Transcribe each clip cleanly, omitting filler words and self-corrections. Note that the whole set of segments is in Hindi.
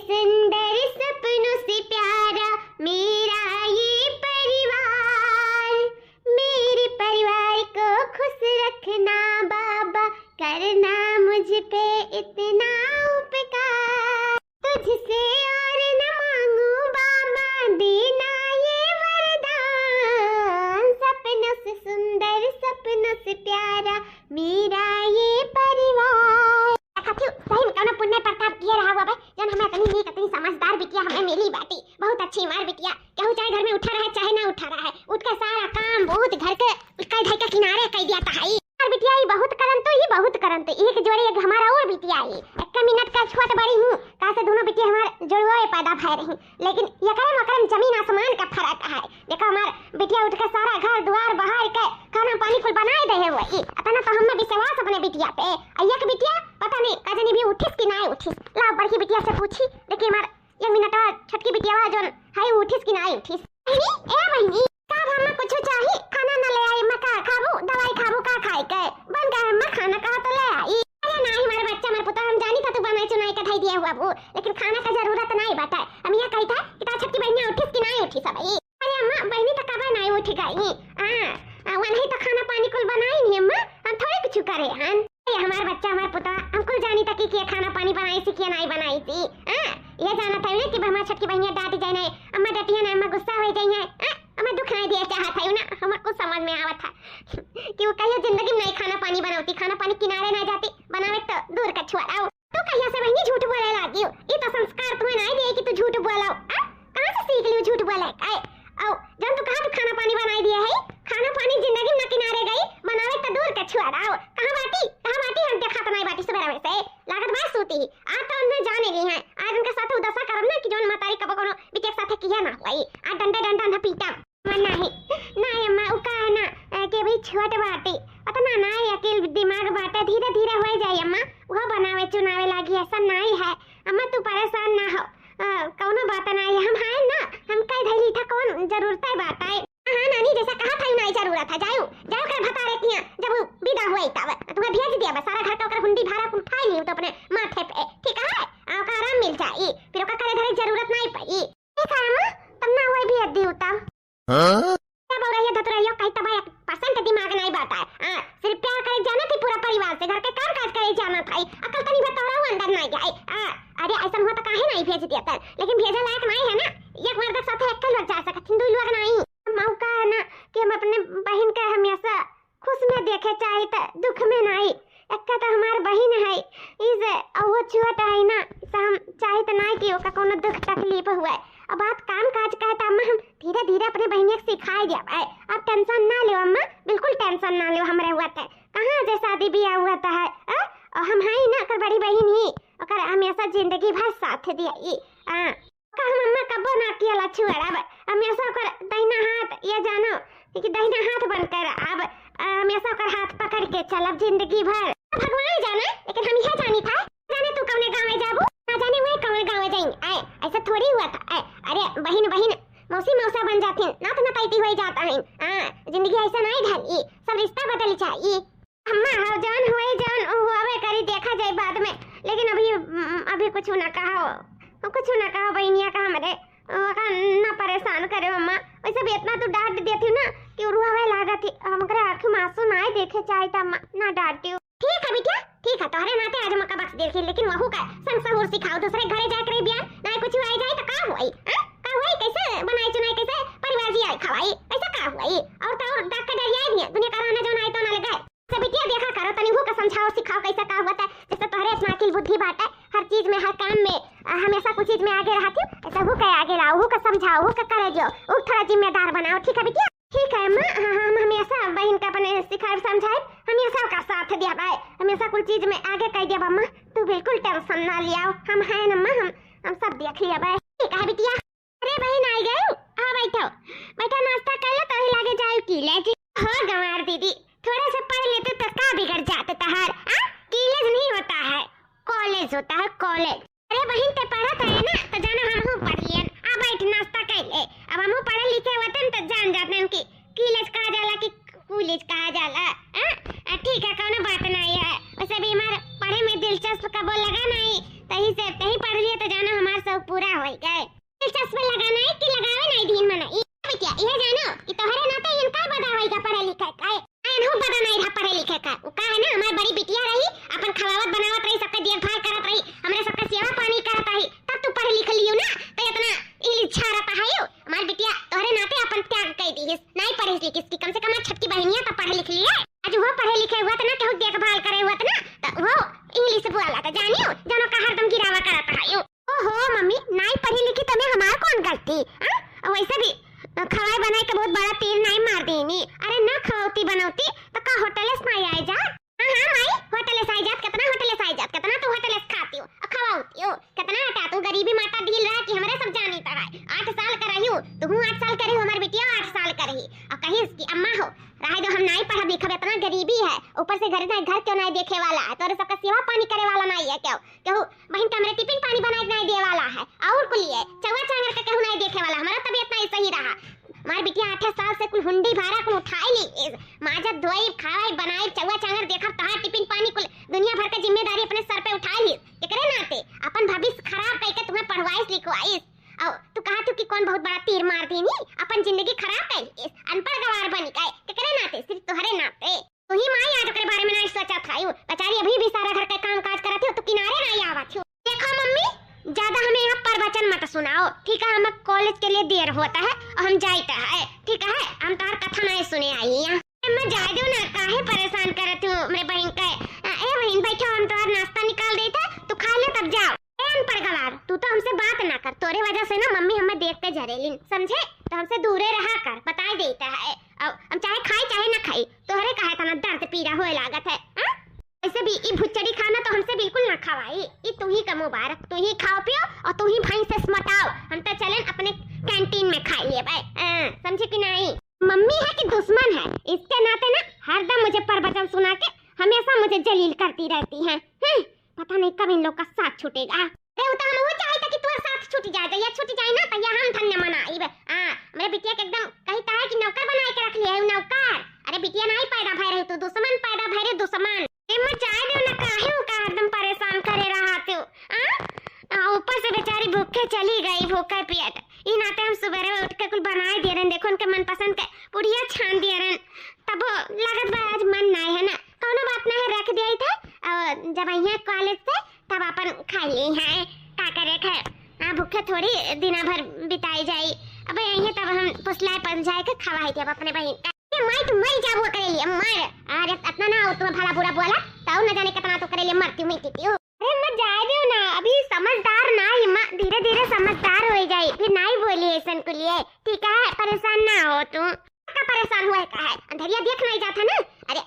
सुंदर सपनों से प्यारा मेरा ये परिवार। मेरे परिवार को खुश रखना बाबा, करना मुझ पे इतना उपकार। तुझसे और न मांगू बाबा, देना ये वरदान। सपनों से सुंदर सपनों से प्यारा मेरा ये परिवार। सही में कौनो पुण्य प्रताप किया रहा हुआ जन हमें इतनी नीक इतनी समझदार बिटिया हमें मिली बाटी। बहुत अच्छी मार बिटिया, कहूँ चाहे घर में उठा रहा है चाहे ना उठा रहा है, उठ का सारा काम बहुत घर के कई ढाई का किनारे कह दिया था। बिटिया ये बहुत करन तो एक जोड़े एक हमारा और बिटिया है। एक मिनट का छोट बड़ी हूँ कहा से दोनों बिटिया हमारे जुड़वा पैदा भय रही, लेकिन ये करम जमीन आसमान का फर्क है। देखो हमार बिटिया उठ के सारा घर द्वार बहार के खाना पानी कुल बनाए दे हुए अतना तो हमें विश्वास अपने बिटिया पे। एक बिटिया पता नहीं कजनी भी उठिस कि ना उठिस, लाओ बड़की बिटिया से पूछी। देखिए हमार एक मिनट छोटकी बिटिया जो है उठिस कि ना उठिस। ए बहनी का हम कुछ चाहिए खाना ना ले आई, मैं का खाबू दवाई खाबू का खाए के बन गए मैं खाना कहा तो ले आई। अरे नहीं हमारे बच्चा हमारे पुत्र हम जानी था तू बनाई चुनाई का ढाई दिया हुआ वो, लेकिन खाना का जरूरत नहीं बात है। हम ये कहता है कि ता छटकी बहनी उठिस कि नहीं उठिस अब। अरे अम्मा बहनी तो कब नहीं उठ गई, वही तो खाना पानी कुल बनाई नहीं अम्मा, हम थोड़े कुछ करे हन। हमारे बच्चा हमारे पुत्र हमको जानी था कि खाना पानी बनाई थी कि नहीं बनाई थी। ये जाना था ना कि हमारी छटकी बहनी डांट जाए नहीं, अम्मा डांटी है ना अम्मा गुस्सा हो जाए है, हमें दुख नहीं दिया चाहता है ना। हमको समझ में आवा था कि वो कहियो जिंदगी में नहीं खाना पानी बनाती, खाना पानी किनारे ना जाती, बनावे तो दूर का छुआओ। तो कहिया से बहनी झूठ बोले लागी, ये तो संस्कार तुम्हें नहीं दिए कि तू झूठ बोलाओ। कहां से सीख लियो झूठ बोले? आओ जब तू कहा तू खाना पानी बनाई दिया है, खाना पानी जिंदगी में किनारे गई, बनावे तो दूर का छुआओ। कहां बाटी हम देखा तो नहीं बाटी सुबह में से लागत बात सोती आज तो उनमें जाने ली है। आज उनके साथ उदसा करब ना कि जोन मातारी कबो कोनो बिटिया के साथ किया ना होई, आज डंडा ना पीटा नहीं अम्मा उ का ना के भाई छोट बाटी पता ना अकेल दिमाग बाटे धीरे धीरे हो जाए अम्मा, वो बनावे चुनावे लागी ऐसा नहीं है अम्मा, तू परेशान ना हो। कौनो बात नहीं हम है ना, हम कह धैली था कौन जरूरत है बात है। हां नानी जैसा कहा था नहीं जरूरत है, जाओ कर बता रहे किया जब विदा हुई तब तुम्हें भेज दिया बस, सारा घर का ओकर हुंडी भाड़ा कुल खाई ली तो अपने माथे पे, ठीक है का आराम मिल जाई, फिर ओका करे धरे जरूरत नहीं पई। ठीक है अम्मा तब ना होई भेज दी उता क्या बोल रही है धतुरैया, कहीं तब 1% दिमाग नहीं बात है। सिर्फ प्यार करे जाना थी पूरा परिवार से, घर के काम काज करे जाना था, अकल तनी बताओ अंदर नहीं गए। अरे ऐसा हुआ तो काहे नहीं भेज दिया था, लेकिन भेजा लायक नहीं है ना, एक बार तक साथ एक लग जा सकत दो लोग नहीं। मौका है ना कि हम अपने बहन का हमेशा खुश में देखे चाहे तो दुख में नहीं। एक तो हमार बहन है इसे और वो छोटा है ना, हम चाहे तो नहीं कि ओका कोनो दुख तकलीफ हुआ। अब बात काम काज का है तो अम्मा हम धीरे धीरे अपने बहनिया को सिखाई दिया भाई, आप टेंशन ना लो अम्मा, बिल्कुल टेंशन ना लो। हमरे हुआ था कहाँ से शादी ब्याह हुआ था है, और हम है ना कर बड़ी बहन ही ओकर हमेशा जिंदगी भर साथ दिया। का हम अम्मा कबो ना किया लछुआ हमेशा ओकर दाहिना हाथ ये जानो कि दाहिना हाथ बनकर अब हमेशा ओकर हाथ पकड़ के चलब जिंदगी भर। भगवान जाने लेकिन हम यह जानी था जाने तू कौने गाँव में जाबू ना जाने वही कौने गाँव में जाएंगे, ऐसा थोड़ी हुआ था। अरे बहन मौसी मौसा बन जाती ना तो नतैती हो जाता है। जिंदगी ऐसा नहीं ढली, सब रिश्ता बदल चाहिए। अम्मा हो जान हुए जान हुए करी देखा जाए बाद में, लेकिन अभी कुछ ना कहा बहनिया का हमरे ना परेशान करे अम्मा। वैसे भी इतना तो डांट देती ना कि रुआवे लागत हमकरे आंख में आंसू ना देखे चाहे त अम्मा ना डांटियो। ठीक है बेटा ठीक है, तोहरे नाते आज मक्का बख्श देखी, लेकिन वहू का संसहुर सिखाओ, दूसरे घरे जाकर बियाह ना कुछ आ जाए तो का होई, का होई कैसे बनाई चुनाई कैसे परिवार जी आई खवाई ऐसा का होई। और तो और डाक का डरिया नहीं दुनिया का रहना जो ना आई तो ना लगे सब बिटिया देखा करो तनी हो का समझाओ सिखाओ कैसे का होता है, जैसे तोहरे इतना अकल बुद्धि बात है हर चीज में हर काम में हमेशा कुछ चीज में आगे रहती ऐसा हो के आगे लाओ, हो का समझाओ, हो का करे जो वो थोड़ा जिम्मेदार बनाओ। ठीक है बिटिया ठीक है अम्मा, हम हमेशा बहन का अपने सिखाए समझाए हमेशा का साथ दिया भाई, हमेशा कुछ चीज में आगे कह दिया अम्मा, तू बिल्कुल टेंशन ना लियाओ, हम हैं अम्मा, हम सब देख लिया भाई। ठीक है बिटिया। अरे बहन आई गई, हाँ बैठो नाश्ता कर लो तभी लागे जाओ कीले जी। हाँ गंवार दीदी थोड़ा सा पढ़ लेते तो का बिगड़ जाते तहार, कीलेज नहीं होता है कॉलेज होता है कॉलेज। अरे बहन ते पढ़त है ना तो जानो हमहू पढ़ियन, आ बैठ नाश्ता कर ले, अब हमहू पढ़े लिखे होतन तो जान जाते हैं कि कीलेज कहा जाला कि कॉलेज कहा जाला। ठीक है कोनो बात नहीं है, वैसे भी हमारे पढ़े में दिलचस्प कबो लगा नहीं, तही पढ़ लिए तो जानो हमार सब पूरा हो गए। चश्मा लगाना है कि लगावे नहीं दिन मना ई बिटिया ये जानो कि तोहरे नाते इनका बड़ा होएगा पढ़े लिखे का आयन हो बड़ा नहीं रहा पढ़े लिखे का उ का है ना हमार बड़ी बिटिया रही अपन खवावत बनावत रही सबके देखभाल करत रही हमरे सबके सेवा पानी करत रही तब तू पढ़ लिख लियो ना तो इतना इंग्लिश छारत है यो हमार बिटिया तोहरे नाते अपन त्याग कर दीस नहीं पढ़े लिखिस की कम से कम छटकी बहनिया तो पढ़े लिख लिए आज वो पढ़े लिखे हुआ ना केहू देखभाल करे हुआ ना तो वो इंग्लिश बोला था जानियो जानो का हरदम गिरावा करत है यो ओहो मम्मी नहीं पढ़ी लिखी तमे हमार कौन गलती हां वैसे भी खवाई बनाई के बहुत बड़ा तीर नहीं मार देनी अरे ना खवती बनौती तो का होटल से नहीं आई जा हां माई होटल से आई जात कितना होटल से आई जात कितना तू होटल से खाती हो खवाती हो कितना हटा तू गरीबी माता ढील रहा कि हमरे सब जानी ता है 8 साल कर रही हूं तू 8 साल करे हमार बिटिया 8 साल कर रही और कहीं इसकी अम्मा हो रहे दो हम नहीं पढ़ा लिखा इतना गरीबी है ऊपर से घर क्यों नहीं देखे वाला है तोरे सबका सेवा पानी करे वाला नहीं है क्यों केहू बहन का हमरे टिफिन पानी बना के नहीं दे वाला है और कुल लिए चौवा चांगर का केहू नहीं देखे वाला हमारा तबीयत नहीं सही रहा हमार बिटिया 8 साल से कुल हुंडी भारा कुल उठाई ली माजा धोई खाई बनाई चौवा चांगर देखा तहां टिफिन पानी कुल दुनिया भर का जिम्मेदारी अपने सर पे उठा ली एकरे नाते अपन भविष्य खराब करके तुम्हें पढ़वाइस लिखवाइस और तू कहा तू कि कौन बहुत बड़ा तीर मार देनी अपन जिंदगी खराब कर अनपढ़ गवार बन गए केकरे नाते सिर्फ तुम्हारे नाते तू ही मां आज के बारे में नहीं सोचा था बेचारी अभी भी सारा घर का काम काज करती हो तो किनारे नहीं आवत हो देखो मम्मी ज्यादा हमें यहाँ प्रवचन मत सुनाओ ठीक है हमें कॉलेज के लिए देर होता है और हम जाते हैं ठीक है हम तार कथा नहीं सुने आई यहाँ मैं जा दूं ना काहे परेशान करत हूँ मेरे बहन का ए बहन बैठो हम तोहर नाश्ता निकाल दे था तू खा ले तब जाओ अनपढ़ गवार तू तो हमसे बात ना कर तोरे वजह से ना मम्मी हमें देख के झरेलिन समझे तो हमसे दूरे रहा कर बता देता है अब हम चाहे खाई चाहे ना खाई तोहरे कहे था ना दर्द पीड़ा होए लागत है वैसे भी ई भुच्चड़ी खाना तो हमसे बिल्कुल ना खवाई ई तू ही का मुबारक तू ही खाओ पियो और तू ही भाई से स्मटाओ हम तो चलें अपने कैंटीन में खा लिए भाई समझे कि नहीं मम्मी है कि दुश्मन है इसके नाते ना हरदम मुझे प्रवचन सुना के हमेशा मुझे जलील करती रहती है पता नहीं कब इन लोग का साथ छूटेगा देवता हम वो चाहता कि तुम्हारा साथ छूट जाए या छूट जाए ना तो या हम धन्य मनाई मेरे बिटिया के एकदम कहता है कि नौकर बना के रख लिया है नौकर अरे बिटिया नहीं पैदा भय रही तू दुश्मन पैदा भय रे दुश्मन मैं चाय दो ना काहे का एकदम परेशान करे रहा तू ऊपर से बेचारी भूखे चली गई भूखे पियत इन नाते हम सुबह उठ के कुल बनाए दे रहे देखो उनके मनपसंद के पुड़िया छान दिए रहे तब लागत बा आज मन नहीं है ना कोनो बात नहीं रख दिया था जब यहाँ कॉलेज से तब अपन खा ली है का करे है भूखे थोड़ी दिन भर बिताई जाई अब यहीं तब हम पुसलाए पर जाए के खवाई थे अपने बहन मैं तो मर जाबो करे लिए मर अरे इतना ना हो तुम भला बुरा बोला ताऊ न जाने कितना तो करे लिए मरती मैं की अरे मत जाए दो ना अभी समझदार ना ही मां धीरे धीरे समझदार हो जाए फिर नहीं बोली ऐसन के लिए ठीक है परेशान ना हो तुम का परेशान हुआ का है अंधेरिया देख नहीं जाता ना अरे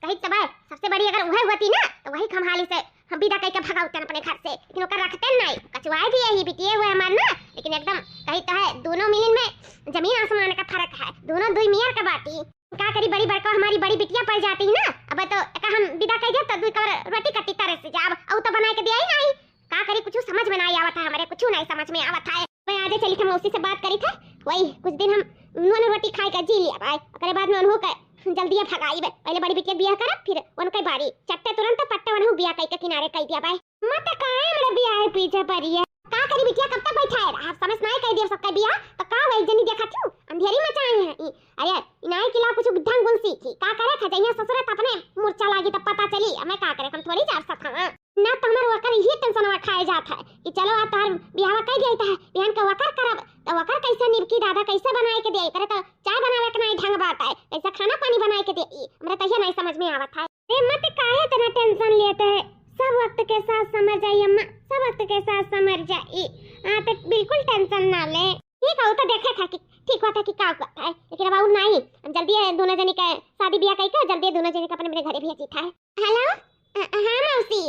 कहीं तब सबसे बड़ी अगर वही होती ना तो वही खमहाली से हम विदा कह के भगाते अपने घर से लेकिन ओकर रखते नहीं कचवाए भी यही बिटिए हुए हमार ना लेकिन एकदम कहीं तो है दोनों मिलन में जमीन आसमान का फर्क है दोनों दुई मियार का बाती का करी बड़ी बड़का हमारी बड़ी बिटिया पड़ जाती है ना अब तो हम विदा कह दे तो दुई का रोटी कट्टी तरह से जाब औ तो बना के दिया ही नहीं का करी कुछ समझ में नहीं आवत है हमारे कुछ नहीं समझ में आवत है मैं आजे चली थी मौसी से बात करी था वही कुछ दिन हम नून रोटी खाए का जी लिया भाई ओकरे बाद में उन्हों का जल्दी भगाई पहले बड़ी बिटिया बियाह कर फिर उनके बारी चट्टे तुरंत पट्टे उन्हों बियाह कह के किनारे कह दिया भाई मत काहे मेरे बियाह पीछे पड़ी है का करी बिटिया कब तक बैठा है आप समझ नहीं कह दिया सबका बियाह तो का वही जनी देखा तू अंधेरी में चाहे है अरे इनाई किला कुछ ढंग गुण सीखी का करे खजैया ससुर त अपने मूर्छा लागी तब पता चली मैं का करे हम थोड़ी जा सकता हां ना तो हमारे वकर ये टेंशन में खाए जाता है कि चलो आ तार बियाह कह दिया है बिहान का वकर करब तो वकर कैसे निभकी दादा कैसे बनाए के दे करे तो चाय बनावे के नहीं ढंग बात है कैसे खाना पानी बनाए के दे हमरा तो ये नहीं समझ में आवत है ए मत काहे इतना टेंशन लेते है सब वक्त के साथ समझ जाइए अम्मा सब वक्त के साथ समझ जाइए हां तो बिल्कुल टेंशन ना ले ये कहू तो देखे था कि ठीक हुआ था कि का हुआ है लेकिन अब और नहीं जल्दी दोनों जने का शादी ब्याह कह के जल्दी दोनों जने का अपने मेरे घरे भेजी था हेलो हां मौसी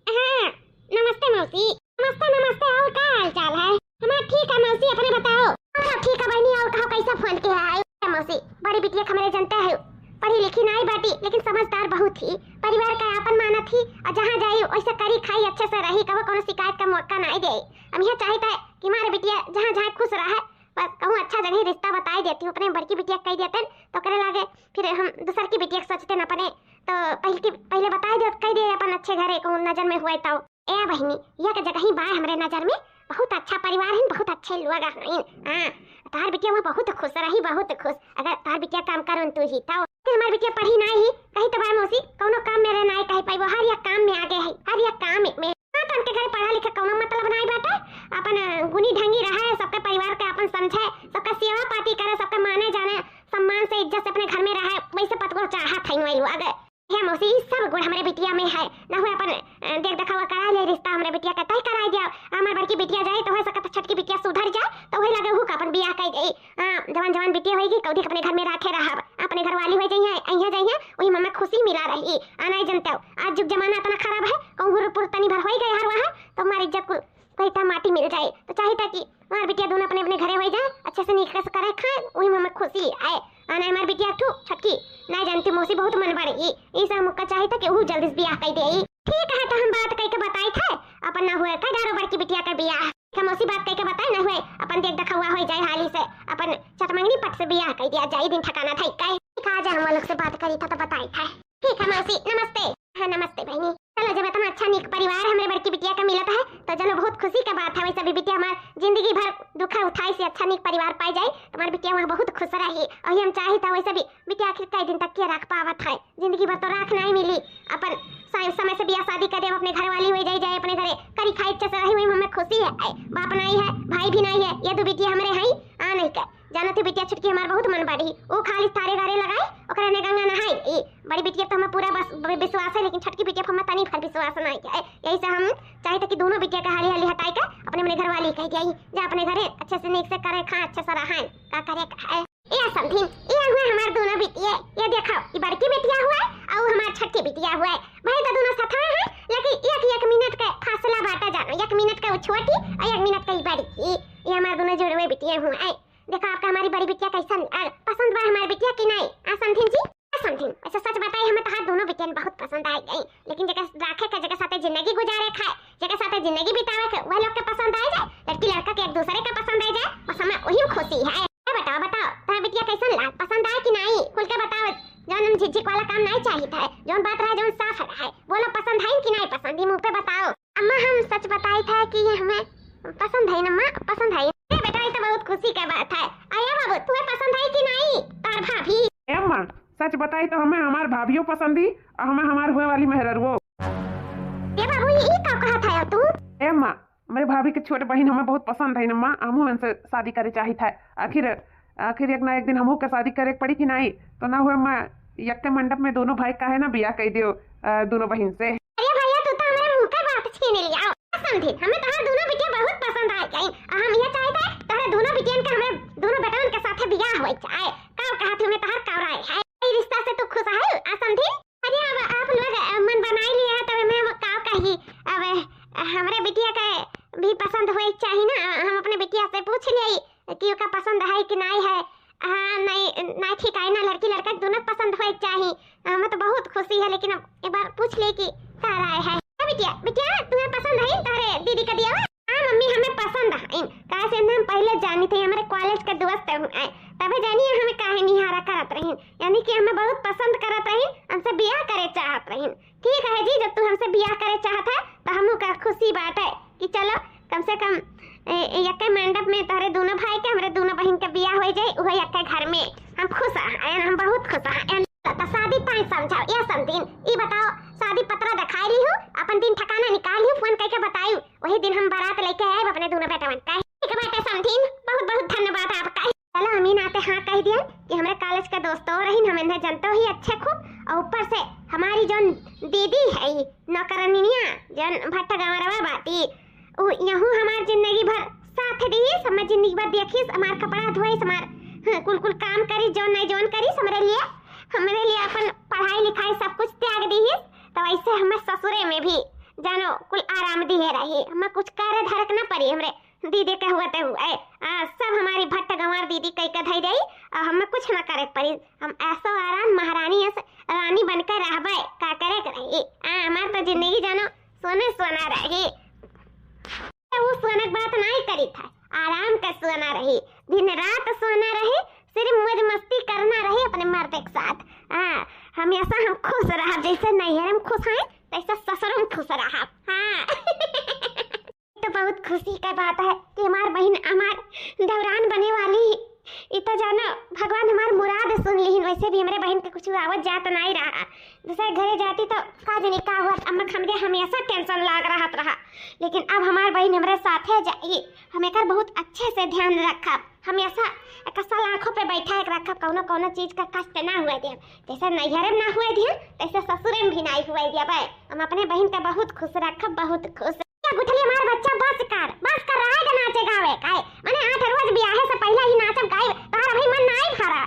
हां नमस्ते मौसी नमस्ते नमस्ते और का हाल चाल है हमारा ठीक है मौसी अपने बताओ हां ठीक है बहनी और कहो कैसा फोन किया है मौसी बड़ी बिटिया हमारे जनता है पढ़ी लिखी नहीं बाटी लेकिन समझदार बहुत थी परिवार का आपन माना थी और जहाँ जाई वैसे करी खाई अच्छे से रही कभी कोनो शिकायत का मौका नहीं दे हम यह चाहता है कि हमारे बिटिया जहाँ जहाँ खुश रहे बस कहूँ अच्छा जगह रिश्ता बता देती हूँ अपने बड़की बिटिया कह देते तो करे लागे फिर हम दूसर की बिटिया सोचते न अपने तो पहले बता दे कह दे अपन अच्छे घरे कहूँ नजर में हुए तो ए बहनी यह के जगह ही बा हमारे नजर में बहुत अच्छा परिवार है, बहुत अच्छे लोग हैं। हां तार बिटिया वहाँ बहुत खुश रही, बहुत खुश। अगर तार बिटिया काम करन तू ही तो हमार बिटिया पढ़ी नहीं कहीं तो बा मौसी कोनो काम मेरे नहीं कहीं पाई, वो हर एक काम में आगे है, हर एक काम में अपन के घर पढ़ा लिखा कोनो मतलब नहीं बाटे। अपन गुनी ढंगी रहे, सबके परिवार के अपन समझे, सबका सेवा पाती करे, सबके माने जाने, सम्मान से इज्जत से अपने घर में रहे, वैसे पतको चाहत है नोई लोग। हे मौसी सब गुण हमारे बिटिया में है, ना हो अपन देख दिखावा करा ले रिश्ता हमारे बिटिया का तय करा दिया। हमार बड़की बिटिया जाए तो हो सकता छटकी बिटिया सुधर जाए तो वही लगे हु का अपन बियाह कर दे। जवान जवान बिटिया होगी कौदी अपने घर में रखे रहब, अपने घर वाली हो जाइए अइया जाइए, वही मम्मा खुशी मिला रही। आना जनता आज जुग जमाना इतना खराब है, कहूँ पुर तनी भर हो गए हर वहाँ तो हमारी इज्जत को कहीं माटी मिल जाए। तो चाहिए कि हमारे बिटिया दोनों अपने अपने घरे हो जाए, अच्छे से निकल से करे खाए, वही मम्मा खुशी आए। आना हमारी बिटिया ठू छटकी नहीं जानती मौसी बहुत मन बढ़ी, इस हमका चाहिए था कि वो जल्दी से बियाह कर दे। ठीक है तो हम बात करके बताई थे अपन ना हुए का डारो बड़की बिटिया का बियाह, हम मौसी बात करके बताए ना हुए अपन देख देखा हुआ हो जाए हाली से अपन चटमंगनी पट से बियाह कर दिया जाए, दिन ठकाना था कहे कहा जा हम लोग से बात करी था तो बताई था। ठीक है मौसी नमस्ते। हाँ नमस्ते बहनी, चलो जब इतना अच्छा निक परिवार हमारे बड़की बिटिया का मिलता है तो चलो बहुत खुशी का बात है। वैसे भी बिटिया हमारे जिंदगी भर दुख उठाई से अच्छा निक परिवार पाई जाए तो हमारी बिटिया वहाँ बहुत खुश रही। और हम चाहे था वैसे भी बिटिया आखिर कई दिन तक के रख पावत है, जिंदगी भर तो राख नहीं मिली। अपन समय से बियाह शादी कर दे, अपने घर वाली हो जाए अपने घरे करी खाई अच्छे से रही, वही हमें खुशी है। बाप नहीं है भाई भी नहीं है, ये दो बिटिया हमारे हैं आ नहीं कर जाना थी। बिटिया छुटकी हमारे बहुत मन बढ़ी, वो खाली थारे घरे लगाई ओकरा ने गंगा नहाई। बड़ी बिटिया तो हमें पूरा बस विश्वास है, लेकिन छटकी बिटिया पर हमें तनी फल विश्वास नहीं है। यही से हम चाहे थे कि दोनों बिटिया का हाली हाली हटाई कर अपने अपने घर वाली कह दिया जा अपने घरे अच्छे से नीक से करे खा अच्छे से रहा का करे ये समझिन। ये हुआ हमारे दोनों बिटिया, ये देखो ये बड़की बिटिया हुआ और हमारे छटकी बिटिया हुआ भाई तो दोनों साथ है, लेकिन एक मिनट का फासला बांटा जाना, 1 मिनट का वो छोटी और 1 मिनट का ये बड़ी। ये हमारे दोनों जुड़वे बिटिया हुआ। देखो आपका हमारी बड़ी बिटिया कैसा पसंद बा हमारी बिटिया की नहीं समझिन जी समझिन। ऐसा सच बताई हमें तो दोनों बिटिया बहुत पसंद आई गई, लेकिन जगह राखे का जगह साथे जिंदगी गुजारे खाए जगह साथे जिंदगी बितावे के वह लोग के पसंद आ जाए, लड़की लड़का के एक दूसरे का पसंद आ जाए, बस हमें वही खुशी है। बताओ बताओ तुम्हारी बिटिया कैसा लाग पसंद आए कि नहीं, खुल के बताओ। जौन झिझक वाला काम नहीं चाहिए था, जौन बात रहा जौन साफ है बोलो पसंद है कि नहीं पसंद, मुंह पे बताओ। अम्मा हम सच बताई था कि ये हमें पसंद है ना, पसंद है बेटा, ये तो बहुत खुशी का बात है। आया बाबू तुम्हें पसंद है कि नहीं तार भाभी? अम्मा सच बताई तो हमें हमार भाभियों पसंदी और हमें हमार हुए वाली मेहर वो। ये बाबू ये क्या कहा था तू? अम्मा मेरे भाभी के छोटे बहन हमें बहुत पसंद है ना, हमू उनसे शादी करे चाहिए था। आखिर एक ना एक दिन हमू के शादी करे पड़ी कि नहीं, तो ना हुए मैं यक्के मंडप में दोनों भाई का है ना बियाह कह दियो दोनों बहन से। अरे भैया तू तो हमारे मुंह का बात छीन लिया। समझी हमें तो दोनों बिटिया बहुत पसंद आ गई, हम ये चाहते हैं तारे दोनों बिटियन का हमें दोनों बेटन के साथ बियाह हो जाए। का कहा तुमने तार कवराए है ये रिश्ता से तू खुश है समझी? अरे अब आप लोग मन बनाई लिया तब मैं का कही, अब हमारे बिटिया का भी पसंद होए चाहिए ना, हम अपने बिटिया से पूछ लिए कि उसका पसंद है कि नहीं है। हाँ नहीं ठीक है ना, लड़की लड़का दोनों पसंद होए चाहिए, हमें तो बहुत खुशी है, लेकिन अब एक बार पूछ ले कि क्या राय है। बिटिया बिटिया तुम्हें पसंद है तारे दीदी का दिया? हाँ मम्मी हमें पसंद है, कैसे हम पहले जानी थे हमारे कॉलेज के दोस्त हैं तभी जानिए हमें काहे निहारा करत रही, यानी कि हमें बहुत पसंद करत रही, हमसे बियाह करे चाहत रही। ठीक है जी, जब तू हमसे बियाह करे चाहत है तो हमू का खुशी बात है कि चलो कम से कम यक्के मंडप में तारे दोनों भाई के हमारे दोनों बहन के बियाह हो जाए, वही यक्के घर में हम खुश हैं, हम बहुत खुश हैं। तो शादी ताई समझाओ ये समझिन, ये बताओ शादी पत्र दिखाई ली हूँ, अपन दिन ठकाना निकाल ली फोन करके बतायू, वही दिन हम बारात लेके आए अपने दोनों बेटवन का। ठीक है बेटा समझिन, बहुत बहुत धन्यवाद आपका। चलो अमीन आते हाँ कह दिया कि हमारे कॉलेज के दोस्तों रही हम इन्हें जानते ही अच्छे खूब, और ऊपर से हमारी जो दीदी है नौकरानिया जन भट्ट गंवरवा बाती वो यहूँ हमारी जिंदगी भर साथ दी, हमारी जिंदगी भर देखी, हमारे कपड़ा धोई, हमारे कुल काम करी, जो नहीं जोन करी हमारे लिए अपन पढ़ाई लिखाई सब कुछ त्याग दी। तो वैसे हमें ससुरे में भी जानो कुल आराम दी है रही, हमें कुछ कार्य धरक न पड़ी हमरे दीदी के हुए सब हमारी भट्ट गंवार दीदी कई कथई गई और हमें कुछ न करे पड़ी, हम ऐसा आराम महारानी रानी बनकर रहबे का करे रही। हमारे तो जिंदगी जानो सोने सोना रही, वो सोने बात नहीं करी था, आराम का सोना रही, दिन रात सोना रही, सिर्फ मौज मस्ती करना रही अपने मर्द के साथ। हमेशा हम खुश रहा, जैसे नैहर में खुश हैं तैसे ससुर में खुश रहा। हाँ तो बहुत खुशी का बात है कि हमार बहन हमार दौरान बने वाली। इतना जानो भगवान हमार मुराद सुन ली। वैसे भी हमारे बहन के कुछ आवत जात नहीं रहा। दूसरे घरे जाती तो का जाने का हुआ। अब हमरे हमेशा टेंशन लाग रहा। लेकिन अब हमार बहन हमारे साथे जाई। हम एकर बहुत अच्छे से ध्यान रखब। हमेशा कसा आँखों पे बैठा के रखब। कौनो चीज का कष्ट ना हुए दिया। जैसे नैहरे में ना हुए दिया तैसे ससुरे में भी नहीं हुए दिया। भाई हम अपने बहन का बहुत खुश रखब, बहुत खुश। गुठली हमारा बच्चा बस कर रहा है नाचे गावे काहे माने 8 रोज ब्याह से पहले ही नाचब गाए तोहरा भाई मन नहीं भरा।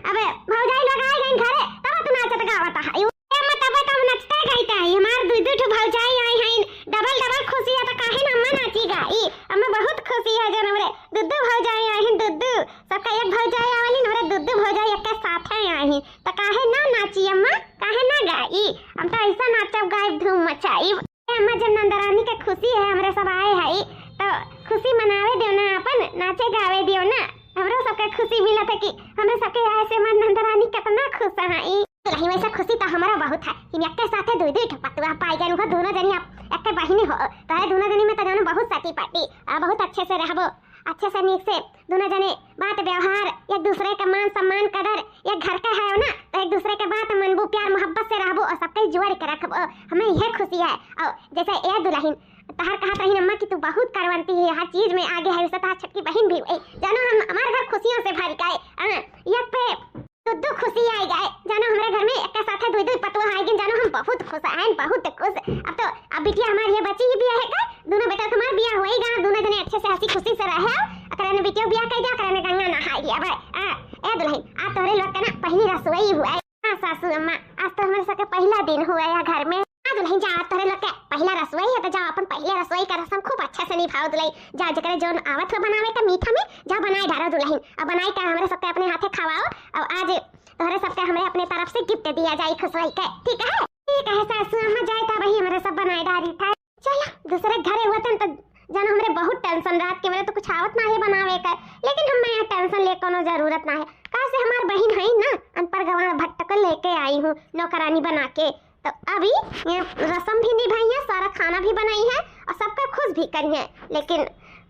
अबे भौजाई लोग आए गए घरे तब तू नाचत गावत है। मत अब तुम नचते गाइते है। हमार दू ठो भौजाई आई है। डबल खुशी है तो काहे ना अम्मा नाची गाई। हमें बहुत खुशी है जन हमरे दुद्दू भौजाई आई हैं। दुद्दू सबका एक भौजाई आवली हमरे दुद्दू भौजाई एक साथ आई हैं तो काहे ना नाची अम्मा, काहे ना गाई। हम तो ऐसा नाचब गाए धूम मचाई। अम्मा जब नंदरानी के खुशी है हमरे सब आए है तो खुशी मनावे दियो ना, अपन नाचे गावे दियो ना। हमरो सबके खुशी मिला था कि हमरे सबके आए से मन नंदरानी कितना खुश है। लही वैसा खुशी तो हमारा बहुत है कि एक के साथे दू ठो पतवा पाई गए। उनको दोनों जनी एक के बहिनी हो तो दोनों जनी में तो जानो बहुत साथी पार्टी बहुत अच्छे से रहबो। अच्छे से नीक से दोनों जने बात व्यवहार एक दूसरे का मान सम्मान कदर एक घर का है ना तो एक दूसरे के बात मनबू प्यार मोहब्बत से रहबो और सबके जोड़ के रखबो। हमें यह खुशी है। और जैसे ए दुल्हन तहर कहत रही अम्मा कि तू बहुत करवंती है, हर चीज में आगे है। तहार छटकी बहन भी जानो हम हमारे घर खुशियों से भर गए। एक पे दो खुशी आई गए जानो हमारे घर में एक के साथ दो पतवा आएगी जानो हम बहुत खुश हैं, बहुत खुश। अब बिटिया हमारी ये बच्ची भी है का दोनों बेटा तुम्हारा बियाह होएगा। दोनों जने अच्छे से हंसी खुशी से रहे। अकराने बिटिया बियाह कर दिया, अकराने गंगा नहा लिया। भाई ए दुल्हन आज तोरे लोग का ना पहली रसोई हुआ है। हां सासू अम्मा आज तो हमारे सबके पहला दिन हुआ है घर में। दुल्हन जा तोरे लोग के पहला रसोई है तो जा अपन पहले रसोई का रसम खूब अच्छा से निभाओ। दुल्हन जा जकरे जोन आवत हो बनावे का मीठा में जा बनाए डारो दुल्हन। अब बनाई का हमारे सबके अपने हाथे खवाओ। और आज तोहरे सबके हमें अपने तरफ से गिफ्ट दिया जाए खुश रही के। ठीक है सासू अम्मा जाए तब वही हमारे सब बनाए डारी था। चलो दूसरे घरे हुए तो जानो हमरे बहुत टेंशन रात के मेरे तो कुछ आवत ना है बनावे का। लेकिन हम यहाँ टेंशन ले कोनो जरूरत ना है। कहा से हमार बहन है ना अनपढ़ गंवार भट्ट को लेके आई हूँ नौकरानी बना के। तो अभी ये रसम भी निभाई है, सारा खाना भी बनाई है और सबका खुश भी करी है। लेकिन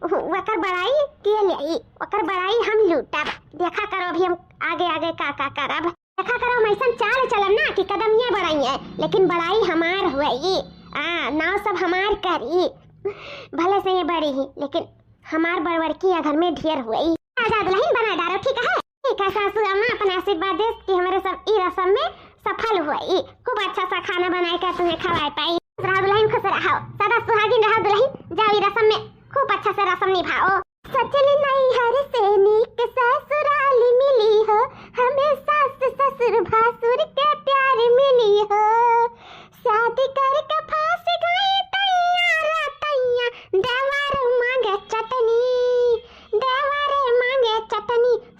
वकर बड़ाई के लिए वकर बड़ाई हम लूटब। देखा करो अभी हम आगे का करब। देखा करो हम ऐसा चाल चलब ना कि कदम ये बढ़ाई है लेकिन बड़ाई हमार हुई। नाव सब हमार करी भले से ये बड़ी ही लेकिन हमार बड़बड़ की घर में ढेर हुई। आजाद नहीं बना डारो। ठीक है सासू अम्मा अपना आशीर्वाद दे कि हमारे सब ई रसम में सफल हुई। खूब अच्छा सा खाना बनाए कर तुम्हें खवाए पाई। दुल्हन खुश रहो सदा सुहागिन रहो। दुल्हन जाओ ई रसम में खूब अच्छा से रसम निभाओ। सचल नैहर से नीक ससुराल मिली हो हमें सास ससुर भासुर के प्यार मिली हो। शादी करके फांस गई तैया देवर मांगे चटनी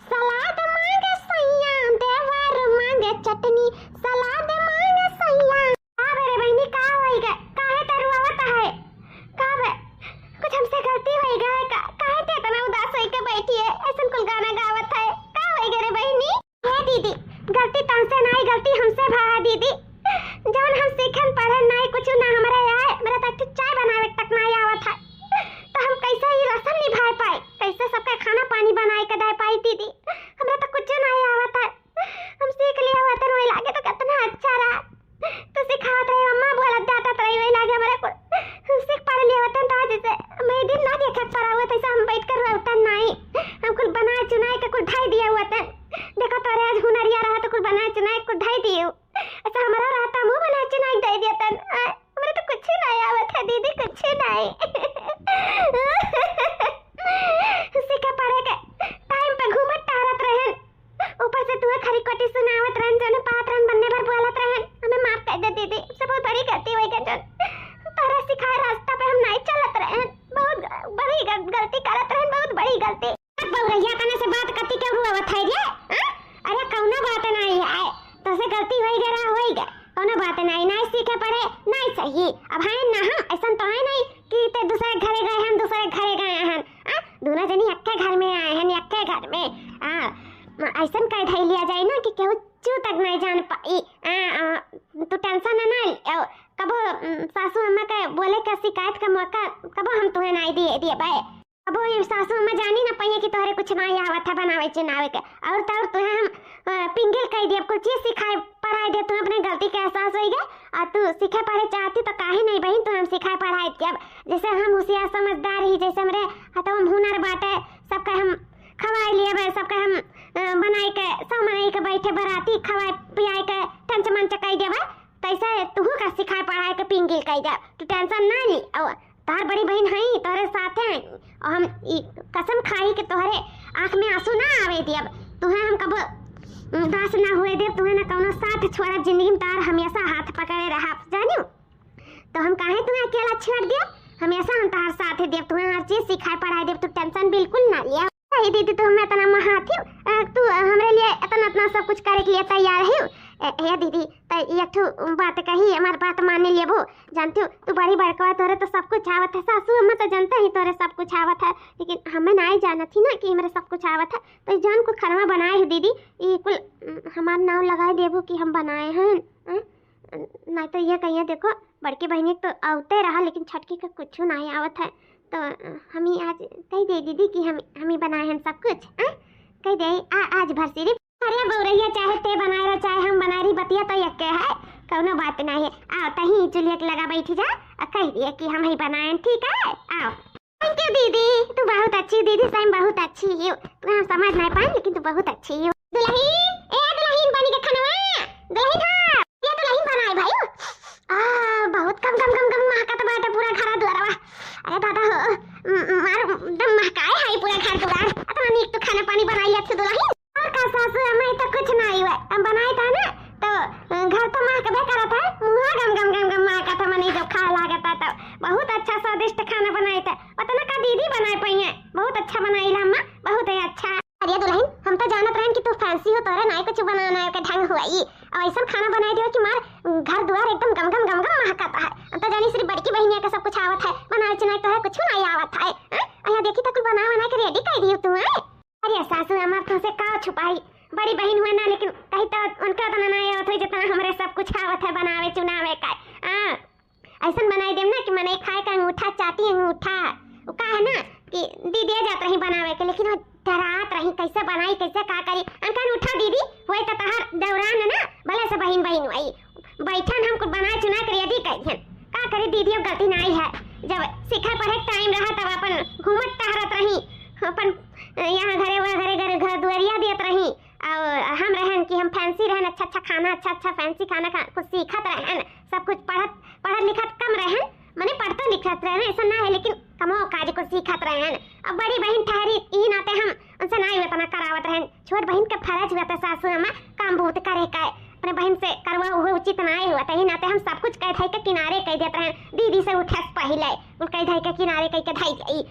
सलाद मांगे सैया देवर मांगे चटनी सलाद मांगे सैया। अरे बहनी का होई गए काहे तरुआवत है का बे कुछ हमसे गलती होई गए का काहे ते इतना उदास होई के बैठी है ऐसन कुल गाना गावत है का होई गए रे बहनी। हे दीदी गलती तुमसे नहीं गलती हमसे भा दीदी। जवन हम सीखन पढ़न नहीं कुछ ना हमारे आए मेरा तक चाय बनावे तक नहीं आवत है तो हम कैसे ही रसम निभाए पाए कैसे सबका खाना पानी बनाए के दे पाई दीदी। हमरा तो कुछ नहीं आवत है हम सीख लिया हुआ तो वही लागे तो कितना अच्छा रहा। तो सिखावत रहे अम्मा बोलत जाता तो वही लागे हमारे को हम सीख पढ़ लिया होता तो आज से मैं दिन ना देखे पड़ा हुआ था हम बैठ कर रहता नहीं हम कुछ बनाए चुनाए के कुछ ढाई दिया हुआ था। देखो तो आज हुनरिया रहा तो कुछ बनाए चुनाए कुछ ढाई दिए ऐसा हमारा रहता मुंह बनाए चुनाए दे दिया था। हमारे तो कुछ नहीं आवत है दीदी कुछ नहीं। सीखा पड़े के टाइम पे घूमत टहरत रहन ऊपर से तू खरी कोटी सुनावत रहन जने पात्रन बनने पर बोलत रहन हमें माफ कर दे दीदी सब बहुत बड़ी गलती हुई के जन तारा सिखाए रास्ता पे हम नहीं चलत रहन बहुत बड़ी गलती करत रहन बहुत बड़ी गलती। बहुरैया कने से बात करती के हुआ बथाई रे अरे कौनो बात नहीं है तो से गलती होई गया कौनो बात नहीं सीखे पड़े नहीं सही। अब है ना ऐसा तो है नहीं कि ते दूसरे घरे गए हम दूसरे घरे गए हैं दोनों जनी एक घर में आए हैं एक घर में ऐसा कह धै लिया जाए ना कि केहू चू तक नहीं जान पाई। तू टेंशन ना कबो सासू अम्मा के बोले का शिकायत का मौका कबो हम तुम्हें नहीं दिए भाई। अब ये सासू अम्मा जानी ना पहिए कि तोहरे कुछ नहीं आवत है बनावे चुनावे के, और तो तुम्हें हम पिंगल कह दिए, कुछ चीज सिखाए पढ़ाई दे, तुम्हें अपने गलती का एहसास हो गया और तू सीखे पढ़े चाहती तो काहे नहीं बहन तू हम सिखाए पढ़ाई के। अब जैसे हम होशियार समझदार ही, जैसे हमरे हथवा में हुनर बाटे, सबका हम खवाई लिए बे, सबका हम बनाई के सब मनाई के बैठे बराती खवाई पियाई के टंच मंच कह देबे, तैसे तू का सिखाए पढ़ाई के पिंगल कह दे, तू टेंशन ना ली। और तोहर बड़ी बहन है तोहरे साथे हैं और हम कसम खाई कि तोहरे आंख में आंसू ना आवे दी। अब तुम्हें हम कब दास ना हुए दे, तुम्हें ना कौनो साथ छोड़ा, जिंदगी में तार हमेशा हाथ पकड़े रहा जानियो, तो हम काहे तुम्हें अकेला छोड़ दिया, हमेशा हम तार साथ दे, तुम्हें हर चीज सिखाए पढ़ाई दे, तू टेंशन बिल्कुल ना लिया। दीदी तो मैं इतना महाथी तू हमरे लिए इतना सब कुछ करे के लिए तैयार है। हे दीदी एक बात कही, हमारी बात मानने लिए वो जानती हो तू बड़ी बड़का तोरे तो सब कुछ आवत है, सासू अम्मा तो जानते ही तोरे सब कुछ आवत है, लेकिन हमें नहीं जाना थी ना कि हमारे सब कुछ आवत है, तो जान को खरवा बनाए हो दीदी, ये कुल हमारा नाम लगाए देबो कि हम बनाए हैं, नहीं तो ये कहिए देखो बड़की बहनी तो आवते रहा लेकिन छटकी का कुछ नहीं आवत है, तो हम ही आज कह दे दीदी कि हम ही बनाए हैं सब कुछ, कह दे आज भर सिर्फ अरे बौरैया चाहे ते बनाए रहे चाहे हम बनाए रही बतिया तो यक्के है, कौनो बात नहीं है। आओ तही चुलिया के लगा बैठी जा और कह दिए कि हम ही बनाए, ठीक है। आओ थैंक यू दीदी, तू बहुत अच्छी दीदी, सही बहुत अच्छी है, तू हम समझ नहीं पाए लेकिन तू बहुत अच्छी है। दुल्हन बनी के खनवा दुल्हन, हाँ ये दुल्हन बनाए भाई, बहुत कम महकत बाटे पूरा घर द्वारवा, अरे दादा हो मार दम महकाए है पूरा घर द्वार, इतना नीक तो खाना पानी बनाई अच्छे दुल्हन। और का सासू हमें तो कुछ नहीं हुआ, हम बनाए था ना तो घर तो महकबे करा था, मुँह गम महका था, मने जो खा लागता था, बहुत अच्छा स्वादिष्ट खाना बनाए थे, उतना का दीदी बनाए पाई है, बहुत अच्छा बनाई अम्मा, बहुत ही अच्छा। अरे दुल्हन हम तो जानत रहन कि तू फैंसी हो, तोरे नहीं कुछ बनाना के ढंग हुआ ही, और ऐसा खाना बनाई दियो कि मार घर द्वार एकदम गम महकता है, हम तो जानी सिर्फ बड़की बहनिया का सब कुछ आवत है, बनाए चुनाई तो है कुछ नहीं आवत है, अया देखी तो कुछ बना के रेडी कर दियो तू। अरे सासू अम्मा तुमसे का छुपाई, बड़ी बहन हुए ना लेकिन कहीं तो उनका तो नहीं आवत है जितना हमरे सब कुछ आवत है बनावे चुनावे का, ऐसा बनाई देम ना कि मने खाए का अंगूठा चाटी अंगूठा, वो का है ना कि दीदी जात रही बनावे के, लेकिन वो डरात रही कैसे बनाई कैसे का करी, अंका अंगूठा दीदी होए त तहार दौरान ना भले से बहन वही बैठन हमको बनाए चुना कर यदि कहिन का करी दीदी, अब गलती नहीं है, जब सीखा पढ़े टाइम रहा तब अपन घूमत टहरत रही, अपन यहाँ घरे घर दुआरिया देत रही, और हम रहन कि हम फैंसी रहन, अच्छा खाना अच्छा फैंसी खाना कुछ सीखत रहन, सब कुछ पढ़त लिखत कम रहन, माने पढ़ते लिखत रहन ऐसा ना है, लेकिन कमो काज को सीखत रहन। अब बड़ी बहन ठहरी ई नाते हम उनसे नहीं उतना करावत रहन, छोट बहन का फर्ज हुआ था सासू अम्मा काम बहुत करे का, अपने बहन से करवा हुआ उचित नहीं हुआ था, ही नाते हम सब कुछ कह के किनारे कह देते हैं, दीदी से उठे पहले कह धाई के किनारे कह के धाई जाई,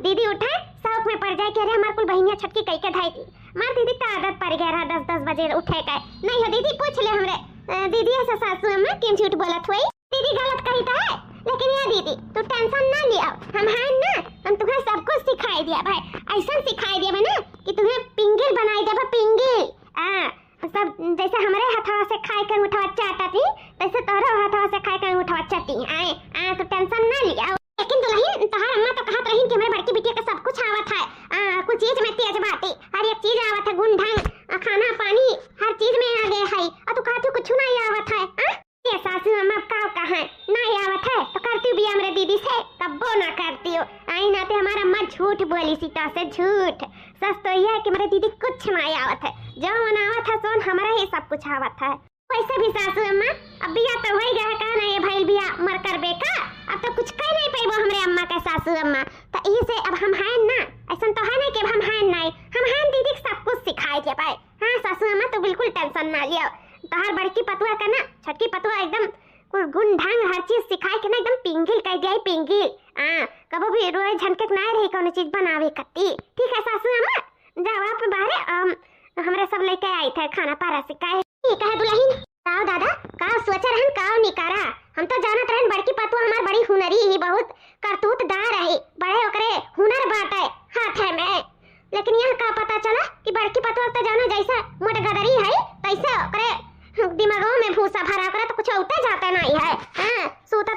दीदी उठे शौक में पड़ जाए कि अरे हमारे कुल बहनिया छटकी कह के धाई थी, मार दीदी तो आदत पड़ गया रहा 10 बजे उठे का, नहीं हो दीदी पूछ ले हमरे दीदी ऐसा सासू अम्मा क्यों झूठ बोलत हुई, दीदी गलत कही था है, लेकिन ये दीदी तू टेंशन ना लिया, हम हैं ना, हम तुम्हें सब कुछ सिखाई दिया भाई, ऐसा सिखाई दिया ना कि तुम्हें पिंगल बनाई दे, पिंगल सब जैसे हमारे हथवा से खाए के उठवा चाटा थी तैसे तोहरा हथवा से खाए के उठवा चाटी आए तो टेंशन ना लिया। लेकिन दुल्हन तोहर अम्मा तो कहत रही कि हमारे बड़की बिटिया का सब कुछ आवत है, कुछ चीज में तेज बाती, हर एक चीज आवत है, गुण ढंग खाना पानी हर चीज में आगे है, और तू कहती कुछ नहीं आवत है, ये सासू अम्मा का कहा नहीं आवत है तो करती भी हमरे दीदी से कब्बो ना करती हो, आई नाते हमारा अम्मा झूठ बोली सीता से झूठ, सच तो यह है कि मेरे दीदी कुछ नहीं आवत है, जो आवत है सोन हमारा ही सब कुछ आवत है। वैसे भी सासू अम्मा अब बिया तो वही गया का नहीं भाई बिया मर कर बेका, अब तो कुछ कह नहीं पाइबो हमरे अम्मा का सासू अम्मा, तो यही से अब हम हैं ना, ऐसा तो है नहीं कि हम हैं नहीं, हम हैं दीदी सब कुछ सिखाए के पाए। हाँ सासू अम्मा तो बिल्कुल टेंशन ना लियो, तोहर बड़की पतुआ का ना छटकी पतुआ एकदम कुछ गुण ढंग हर चीज सिखाए के ना एकदम पिंगल कह दिया पिंगल, कबो भी रोज झनकत ना रही कोनो चीज बनावे कत्ती, ठीक है सासू अम्मा जाओ आप बाहर, हमरे सब लेके आई थे खाना पारा से काहे ठीक है दुल्हन, काओ दादा काओ सोच रहन काओ निकारा, हम तो जानत रहन बड़की पतुआ हमार बड़ी हुनरी ही, बहुत करतूतदार है, बड़े ओकरे हुनर बाटे हाथ है में, लेकिन यह का पता चला कि बड़की पतुआ तो जानो जैसा मोट गदरी है तैसे ओकरे दिमागों में भूसा भरा ओकरा तो कुछ उठे जाते नहीं है, सूत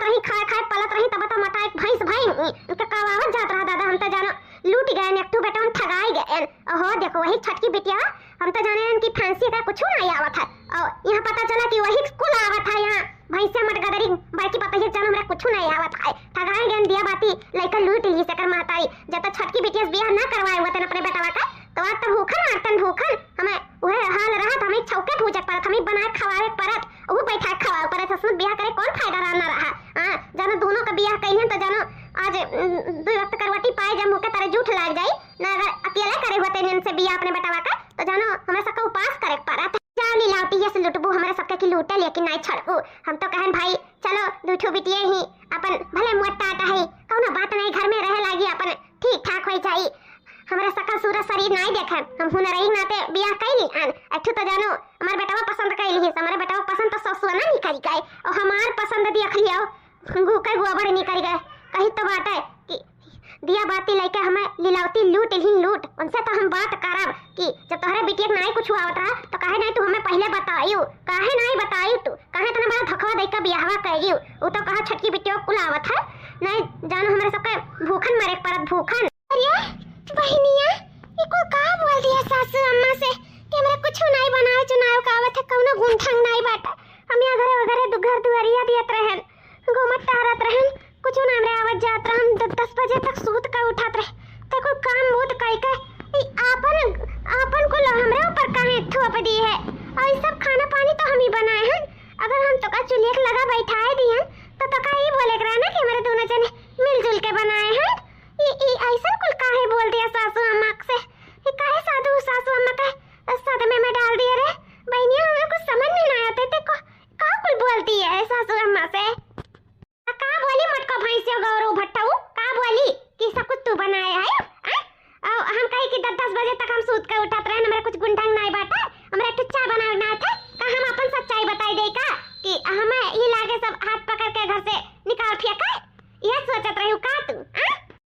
गए, एक बेटा हम ठगाई गए। ओहो देखो वही छटकी बिटिया, हम तो जाने कि फैंसी का कुछ नहीं आवत है, और यहाँ पता चला कि वही कुल आवत है। यहाँ भैंसे मटगदरी बाकी पता ही जान हमरा कुछ नहीं आवत है। ठगाई गए दिया बाती लइका लूट ली सकर माताई। जब तक छटकी बिटिया बियाह ना करवाए हुए अपने बेटा का, तो आज तो भूखन मारतन भूखन हमें वह हाल रहत, हमें छौके पूजा परत, हमें बनाए खवाए परत, वो बैठा खवाए परत। ससुर बियाह करे कौन फायदा रहना रहा। हां जानो दोनों का बियाह कइहन तो जानो आज दो वक्त करवटी पाए जब मुके तारे झूठ लाग जाई ना। अगर अकेले करे होते ने से बियाह अपने बेटा का, तो जानो हमरा सबका उपास करे परत। जान ली लाउटी ये से लुटबू हमरा सबके की लूटे, लेकिन नहीं छड़बू। हम तो कहन भाई चलो दूठो बिटिए ही अपन भले मोटा आटा है, कौनो बात नहीं, घर में रहे लागी अपन ठीक ठाक होई जाई। हमरा सका सूरज शरीर नहीं देखे, हम हुनरई नाते बियाह कइली अन अठू तो जानो हमार बेटावा पसंद कइली है। हमारे बेटावा पसंद तो ससुर ना नहीं करी गए, और हमार पसंद देख लियो गुके गोबर नहीं करी गए। कही तो बात है कि दिया बाती लेके हमें लीलावती लूट ही लूट। उनसे तो हम बात करब कि जब तोहरे बिटिया नहीं कुछ आवत रहा तो काहे नहीं तू हमें पहले बताइयो, काहे नहीं बताइयो, तू काहे तना बड़ा धोखा देके बियाहवा कइयो। वो तो कहा छटकी बिटिया कुल आवत है नहीं जानो हमारे सबके भूखन मरे परत भूखन। अरे बहनिया ये को का बोल दिया सासू अम्मा से कि हमरा कुछ नहीं बनावे चुनाव का आवत है, कौनो गुंठंग नहीं बाटा। हम यहाँ घरे वगैरह घर दुआरिया दियत रहन, घूमत टहरत रहन, कुछ ना हमरे आवत जात रहन। 10 बजे तक सूत का उठत रहे, ते कोई काम मूत कई के आपन को हमरे ऊपर काहे थोप दी है। और ये सब खाना पानी तो हम ही बनाए हैं। अगर हम तो का चुलिया लगा बैठाए दिए तो का ही बोले करा ना कि हमारे दोनों जने मिलजुल के बनाए हैं। ये ऐसा कुल काहे बोल दिया सासू अम्मा से, ये काहे सासू अम्मा का सदमे में डाल दिए रे। बहनिया हमें कुछ समझ में नहीं आते थे का कुल बोलती है सासू अम्मा से। का बोली मटको भैंसियो गौरव भट्टाऊ का बोली कि सब कुछ तू बनाया है। हम कहे कि 10 बजे तक हम सूत के उठत रहे, हमरा कुछ गुंडंग नहीं बाटा, हमरा टुच्चा बनाना था का हम अपन सच्चाई बताई दे का कि हमें ही लागे सब हाथ पकड़ के घर से निकाल फेंका। ये सोचत रही का तू।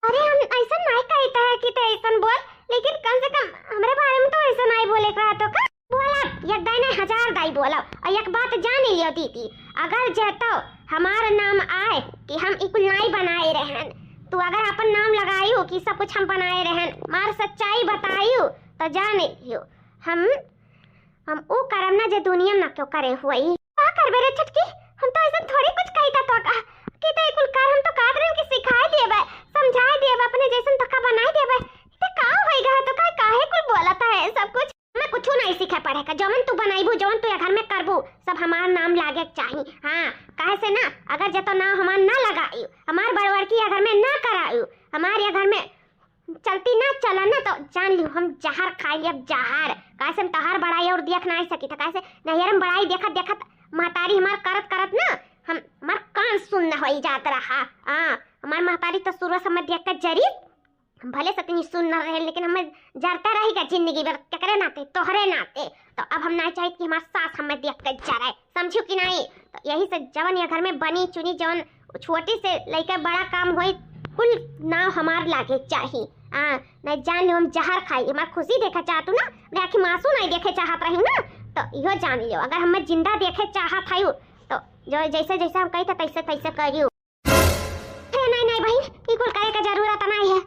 अरे हम ऐसा नहीं कहता है कि ते ऐसा बोल, लेकिन कम से कम हमारे बारे में तो ऐसा नहीं बोले कहा तो का बोला। एक दाई ने 1000 दाई बोला। और एक बात जान लियो दीदी, अगर जेतो हमारा नाम आए कि हम इकुल नहीं बनाए रहन, तू अगर अपन नाम लगाइयो कि सब कुछ हम बनाए रहन, मार सच्चाई बताइयो तो जान लियो हम ओ करम ना जे दुनिया में क्यों करे हुई। का करबे रे छटकी, हम तो ऐसा थोड़ी कुछ कहता तो का कि ते कुल कर हम तो का करन की सिखाई देबे समझाई देबे अपने जैसन तो का बनाई देबे। ते का होइगा तो काहे कुल बोलता है सब कुछ। मैं कुछ नहीं सीखे पढ़े का, जवन तू बनाइबू जवन तू घर में करबू सब हमार नाम लागे चाहिए। हां काहे से ना अगर जे तो नाम हमार ना लगाइयो, हमार बड़वर की घर में ना कराइयो, हमार ये घर में चलती ना चला ना तो जान लियो हम जहर खाई अब जहर। कैसे हम तहार बड़ाई और देख नहीं सकी था, कैसे नहर में बड़ाई देखत देखत महतारी हमार करत करत ना हम हमार कान सुन हो जात रहा। हमार महतारी तो सुरह समझ देख कर जरी भले सतनी सुन न रहे, लेकिन हमें जरता रहेगा जिंदगी भर केकरे नाते तोहरे नाते। तो अब हम नहीं चाहिए कि हमार सास हमें देख कर जरे, समझू कि नहीं। तो यही से जवन ये घर में बनी चुनी जवन छोटी से लेकर बड़ा काम होई कुल नाव हमार लागे चाहिए। नहीं जान लियो हम जहर खाई, हमार खुशी देखा चाहतू ना, मैं आखिर मासू नहीं देखे चाहत रही ना, तो यो जान लियो अगर हमें जिंदा देखे चाहत हूँ तो जो जैसे जैसे हम कही था तैसे तैसे करियो। नहीं बहन ई कुल करे का जरूरत नहीं है,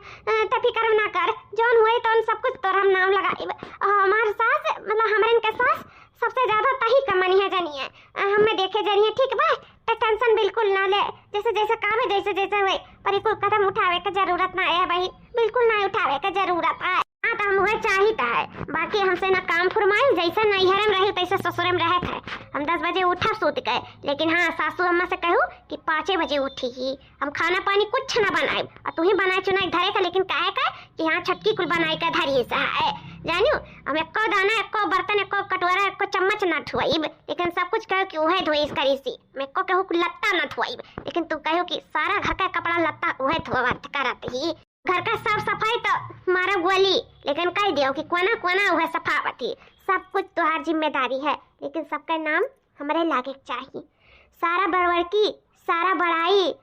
त फिकर ना कर, जौन हुए तो सब कुछ तोर हम नाम लगाई। हमार सास मतलब हमारे इनके सास सबसे ज्यादा तही कमनी है जानिए, हमें देखे जानिए ठीक बा, तो टेंशन बिल्कुल ना ले, जैसे जैसे काम है जैसे जैसे हुए पर कोई कदम उठावे का जरूरत ना है भाई, बिल्कुल ना उठावे का जरूरत है। हाँ तो हम वह चाहिए है, बाकी हमसे ना काम फरमाई, जैसे नैहर में रहे तैसे ससुर में रहे थे। हम 10 बजे उठा सूत गए, लेकिन हाँ सासू अम्मा से कहूँ कि 5 बजे उठी ही हम खाना पानी कुछ ना बनाए, और तू ही बनाए चुनाई धरे का, लेकिन काहे का कि यहाँ छटकी कुल बनाई का धरी सा है जानियो। हम एको दाना एको बर्तन एको कटोरा एको चम्मच ना धुआईब, लेकिन सब कुछ कहो कि वह धोई इस करी सी। मैं को कहूँ लत्ता ना धुआईब, लेकिन तू कहो कि सारा घर का कपड़ा लत्ता वह धोवा करत ही। घर का साफ सफाई तो मारा गोली, लेकिन कह दियो कि कोना कोना वह सफावती, सब कुछ तुम्हारी जिम्मेदारी है, लेकिन सबका नाम हमारे लागे चाहिए। सारा बरवर की सारा बड़ाई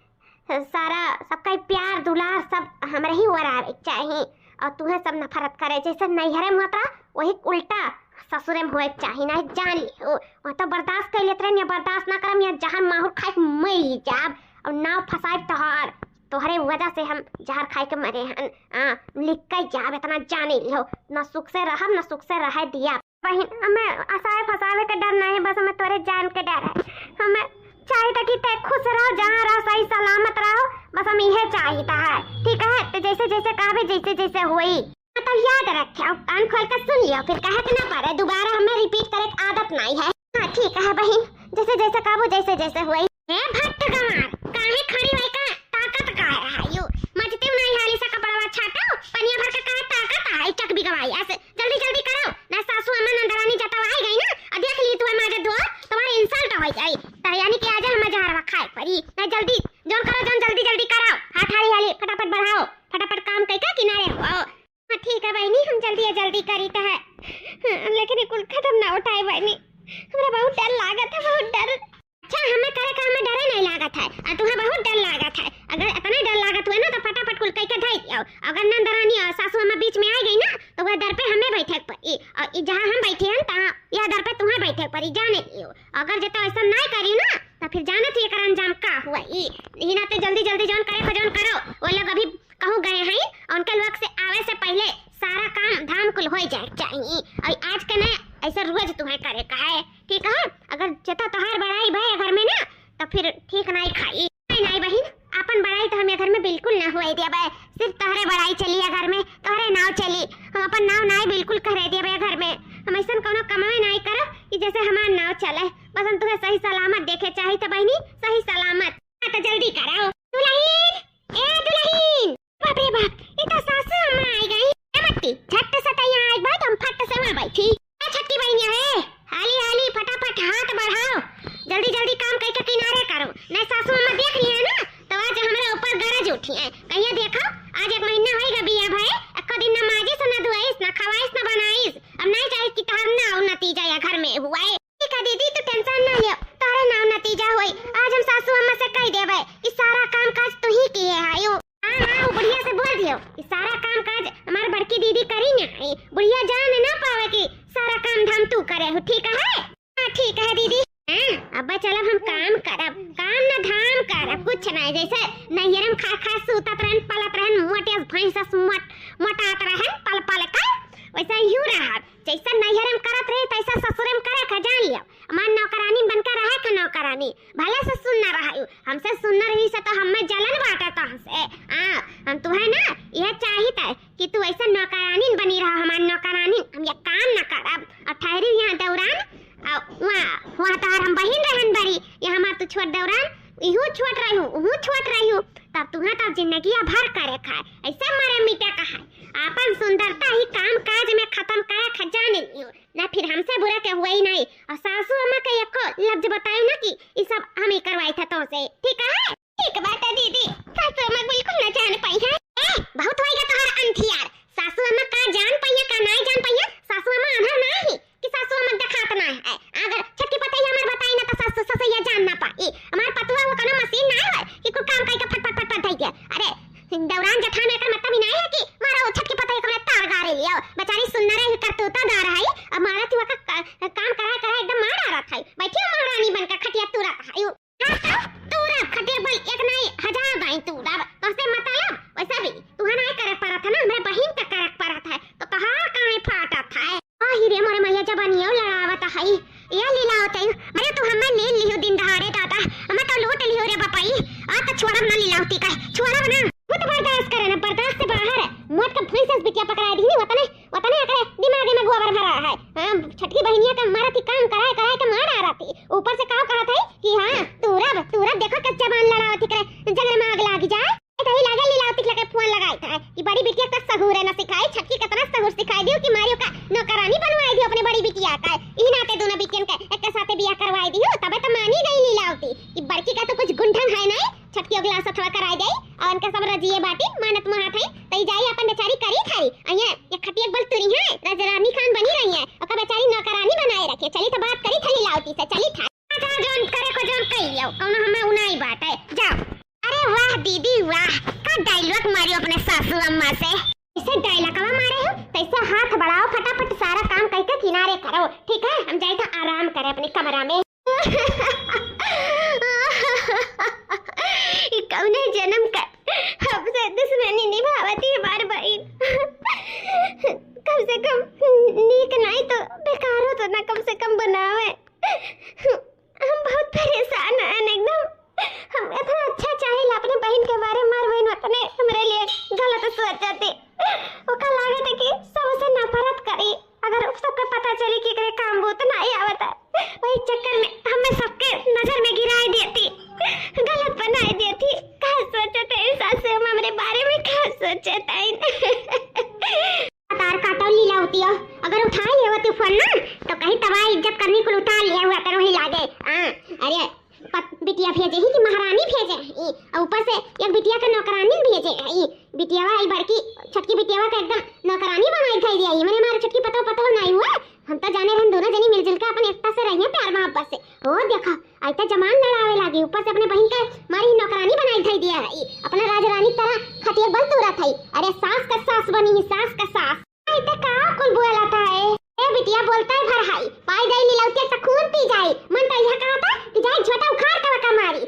सारा सबका प्यार दुलार सब हमारे ही वरावे चाहिए, और तुम्हें सब नफरत करे जैसे नैहरे में होता वही उल्टा ससुरे में हुए चाहिए। ना जान लियो वहाँ तो बर्दाश्त कर लेते रहे, बर्दाश्त ना करम या जहाँ माहौल खाए मई जाब और नाव फसाए तोहार तोहरे वजह से हम जहर खाए के मरे हन। लिख के जाब इतना जाने लियो, न सुख से रहब न सुख से रह दिया। बहन हमें असाए फसावे के डर नहीं, बस हमें तोरे जान के डर है। हमें चाहिए कि ते खुश रहो, जहाँ रहो सही सलामत रहो, बस हम यह चाहिए है। ठीक है, तो जैसे जैसे कहबे जैसे जैसे हुई मतलब याद रखे, कान खोल कर सुन लियो, फिर कहे के ना पड़े दोबारा हमें रिपीट करे की आदत नहीं है। हाँ ठीक है बहन, जैसे जैसे कहबो जैसे जैसे हुई। ए भट्ट गंवार काहे खड़ी होई का ताकत का है यू मजते नहीं हाली सा कपड़वा छाटो, पनिया भर के काहे ताकत है चक भी गवाई। ऐसे जल्दी जल्दी करो ना, सासू अम्मा नंदरानी जतवाई गई ना, और देख ली तू माजे दो तुम्हारी इंसल्ट हो जाई। त यानी कि आज हम जहरवा खाए परी ना, जल्दी जोन करो जोन जल्दी जल्दी करो, हाथ हाली हाली फटाफट बढ़ाओ, फटाफट काम कई का किनारे हो। हाँ ठीक है बहनी, हम जल्दी जल्दी करी तो है, लेकिन कुल खत्म ना उठाए बहनी, हमरा बहुत डर लागत है, बहुत डर। अच्छा हमें करे का हमें डरे नहीं लागत है, और तुम्हें बहुत डर लागत है। अगर इतना डर लागत हुए ना तो फटाफट कुल कई के धई दियो। अगर नंदरानी और सासू अम्मा बीच में आ गई ना तो वह दर पे हमें बैठे पड़ी, और जहाँ हम बैठे हैं तहाँ यह दर पे तुम्हें बैठे पड़ी, जाने लियो। अगर जतो ऐसा नहीं करी ना तो फिर जाने थी एकर अंजाम का हुआ। ई ना तो जल्दी जल्दी जोन करे को जोन करो, वो लोग अभी कहूँ गए हैं, उनके वक्त से आवे से पहले सारा काम धाम कुल हो जाए चाहिए। और आज के नहीं ऐसा रोज तुम्हें करे का है, ठीक है। अगर जता तोहार बड़ाई भाई घर में ना तो फिर ठीक नहीं खाई। नहीं बहन, अपन बड़ाई तो हमें घर में बिल्कुल ना हुए दिया भाई, सिर्फ तोहरे बड़ाई चली है घर में, तोहरे नाव चली, हम अपन नाव नहीं बिल्कुल करे दिया भाई घर में। हम ऐसा कोनो कमाई नहीं करो कि जैसे हमार नाव चले, बस हम तुम्हें सही सलामत देखे चाहिए तो बहनी, सही सलामत। तो जल्दी कराओ दुल्हन, ए दुल्हन, बाप रे बाप, ये तो सासू अम्मा आई गई। मट्टी झट से तैयार आई बात, हम फट से वहां बैठी। छठी बहनिया है, हाली हाली फटाफट हाथ बढ़ाओ, जल्दी जल्दी काम करके किनारे करो। नहीं सासू अम्मा देख रही है ना तो आज हमारे ऊपर गरज उठी है। कहिए देखो आज 1 महीना होएगा बिया भाई, एको दिन न माजिस न धुआइस न खवाइस न बनाइस, अब नहीं चाहिए कि तहर ना नतीजा या घर में हुआ है। ठीक है दीदी, तो टेंशन ना लियो, तोरे नाव नतीजा होई। आज हम सासू अम्मा से कह देबे कि सारा काम काज तू ही किए है। हाँ बुढ़िया से बोल दियो कि सारा काम काज हमार बड़की दीदी करी ना, बुढ़िया जान ना पावे कि सारा काम धाम तू करे हो। ठीक है? हाँ ठीक है दीदी। अब चलो हम काम करब, काम न धाम करब, कुछ नहीं। जैसे नैहरम खा खा सूतत रहन पलत रहन, मोटे भैंस मोटात रहन पल पल का, वैसा यूं रहब। जैसा नैहरम करत रहे तैसा ससुरम करे का जान लियो। हमार नौकरानी बनकर रहे का नौकरानी, भले से सुन न रहा, हमसे सुन रही से तो हमें जलन बाटे तो हमसे। हम तुम्हें ना यह चाहिए कि तू ऐसा नौकरानी बनी रहा, हमार नौकरानी। हम ये काम न करब और ठहरी यहाँ दौरान, वहाँ तार हम बहिन रहन बड़ी, ये हमार तू छोट दौरान इहू छोट रही हूँ, उहू छोट रही हूँ, तब तुम्हें तब जिंदगी भर करे खाए, ऐसा मरे मिटे का है। अपन सुंदरता ही काम काज में खत्म करे खजाने लियो ना, फिर हमसे बुरा के हुआ ही नहीं। और सासू अम्मा के एको लफ्ज बतायो ना कि ये सब हम ही करवाई था तो से। ठीक है? ठीक बात है दीदी, सासू अम्मा बिल्कुल न जान पाई है। बहुत होएगा तोहर अंथियार, सासू अम्मा का जान पाइया का नहीं जान पाइया। सासू अम्मा आधा नहीं कि सासू अम्मा दिखात ना है। अगर छठी पता ही हमार बताई ना तो सासू ससैया जान ना पाई। हमार पतुआ वो कोनो मशीन नहीं है कि कुछ काम करके फट फट फट फट धई गया। अरे दौरान जठान का मतलब ही नहीं है कि मारा वो छठी पता ही कमरे तार गारे लिया, बेचारी सुंदर है करतूता दार है, अब मारा तू का काम करा करा एकदम मार आ रहा था। बैठी महारानी बनकर खटिया तुरा था। तुरा खटिया बल एक नहीं 1000 दाई तुरा, तो से मतलब वैसा भी तू नहीं करे पड़ा था ना, मेरे बहन का करे पड़ा था तो कहां कहां फाटा था। आ हीरे मोरे मैया जबानियो लड़ावत है, ये लीला होते अरे तू हमें ले लियो दिन दहाड़े दादा, हमें तो लूट लियो रे बापाई। आ तो छोड़ब ना लीला होती का, छोड़ब ना, वो तो बर्दाश्त करे ना, बर्दाश्त से बाहर है। मौत का भैंस बिटिया पकड़ा दी नहीं, वतने अकरे दिमाग में गोबर भरा है। छठी बहनिया का मारा थी, काम कराए कराए के मार आ रहा थी, ऊपर से कहा कहा था कि हां तुरब देखो कब जबान लड़ावती करे जंगल में आग लाग जाए। तही लागे लीलावती लगे फोन लगाई था कि बड़ी बिटिया का सहूर है ना सिखाई, छठी कितना सहूर सिखाई दियो कि मारियो का नौकरानी बनवाई दियो अपने बड़ी बिटिया का। ई नाते दोनों बिटियन के एक के साथे बियाह करवाई दियो, तबे तो मानी गई लीलावती कि बड़की का तो कुछ गुंठन है नहीं, छठी अगला सथवा कराई जाई और उनका सब रजिए बाटी मानत महा थई तई जाई अपन बेचारी करी खाई। अया ये खटिया बल तुरी है, राजरानी खान बनी रही है और का बेचारी नौकरानी बनाए रखे। चली तो बात करी थी लीलावती से, चली था जा जोन करे को जोन कई लियो, कौनो हमें उनाई बात है। जाओ। अरे वाह दीदी वाह, का डायलॉग मारियो अपने सासू अम्मा से। ऐसे डायलॉग मारे हो तैसे हाथ बढ़ाओ, फटाफट सारा काम करके किनारे करो। ठीक है? हम जाए तो आराम करें अपने कमरा में। कौने जन्म का सोचा थी ओका लागे थे कि सबसे नफरत करी अगर सबके पता चली कि एकरे काम बहुत नहीं आवत है वही चक्कर में हमें सबके नजर में गिराई देती गलत बनाई देती का सोचा थे सासू अम्मा मेरे बारे में क्या सोचा था तार काटो लीला होती हो अगर उठा लिया होती फोन ना तो कहीं तबाही इज्जत करने को उठा लिया हुआ तो वही लागे अरे बिटिया भेजे ही कि महारानी भेजे और ऊपर से एक बिटिया का नौकरानी भेजे बिटिया आई बड़की छटकी बिटिया का एकदम नौकरानी बनाई थी दिया मैंने हमारे छटकी पता नहीं हुआ हम तो जाने रहन दोनों जनी मिलजुल के अपन एकता से रहिए प्यार मोहब्बत से ओ देखो आई तो जमान लड़ावे लगी ऊपर से अपने बहन का मारी नौकरानी बनाई थी दिया है अपना राजरानी तरह खटिया बल तोड़ा थी अरे सास का सास बनी सास का सास आई तो का कुल बोला था ए बिटिया बोलता है भर हाई पाई जाई नीलौती तो खून पी जाए मन तो यह कहा था कि जाए झोटा उखाड़ के का मारी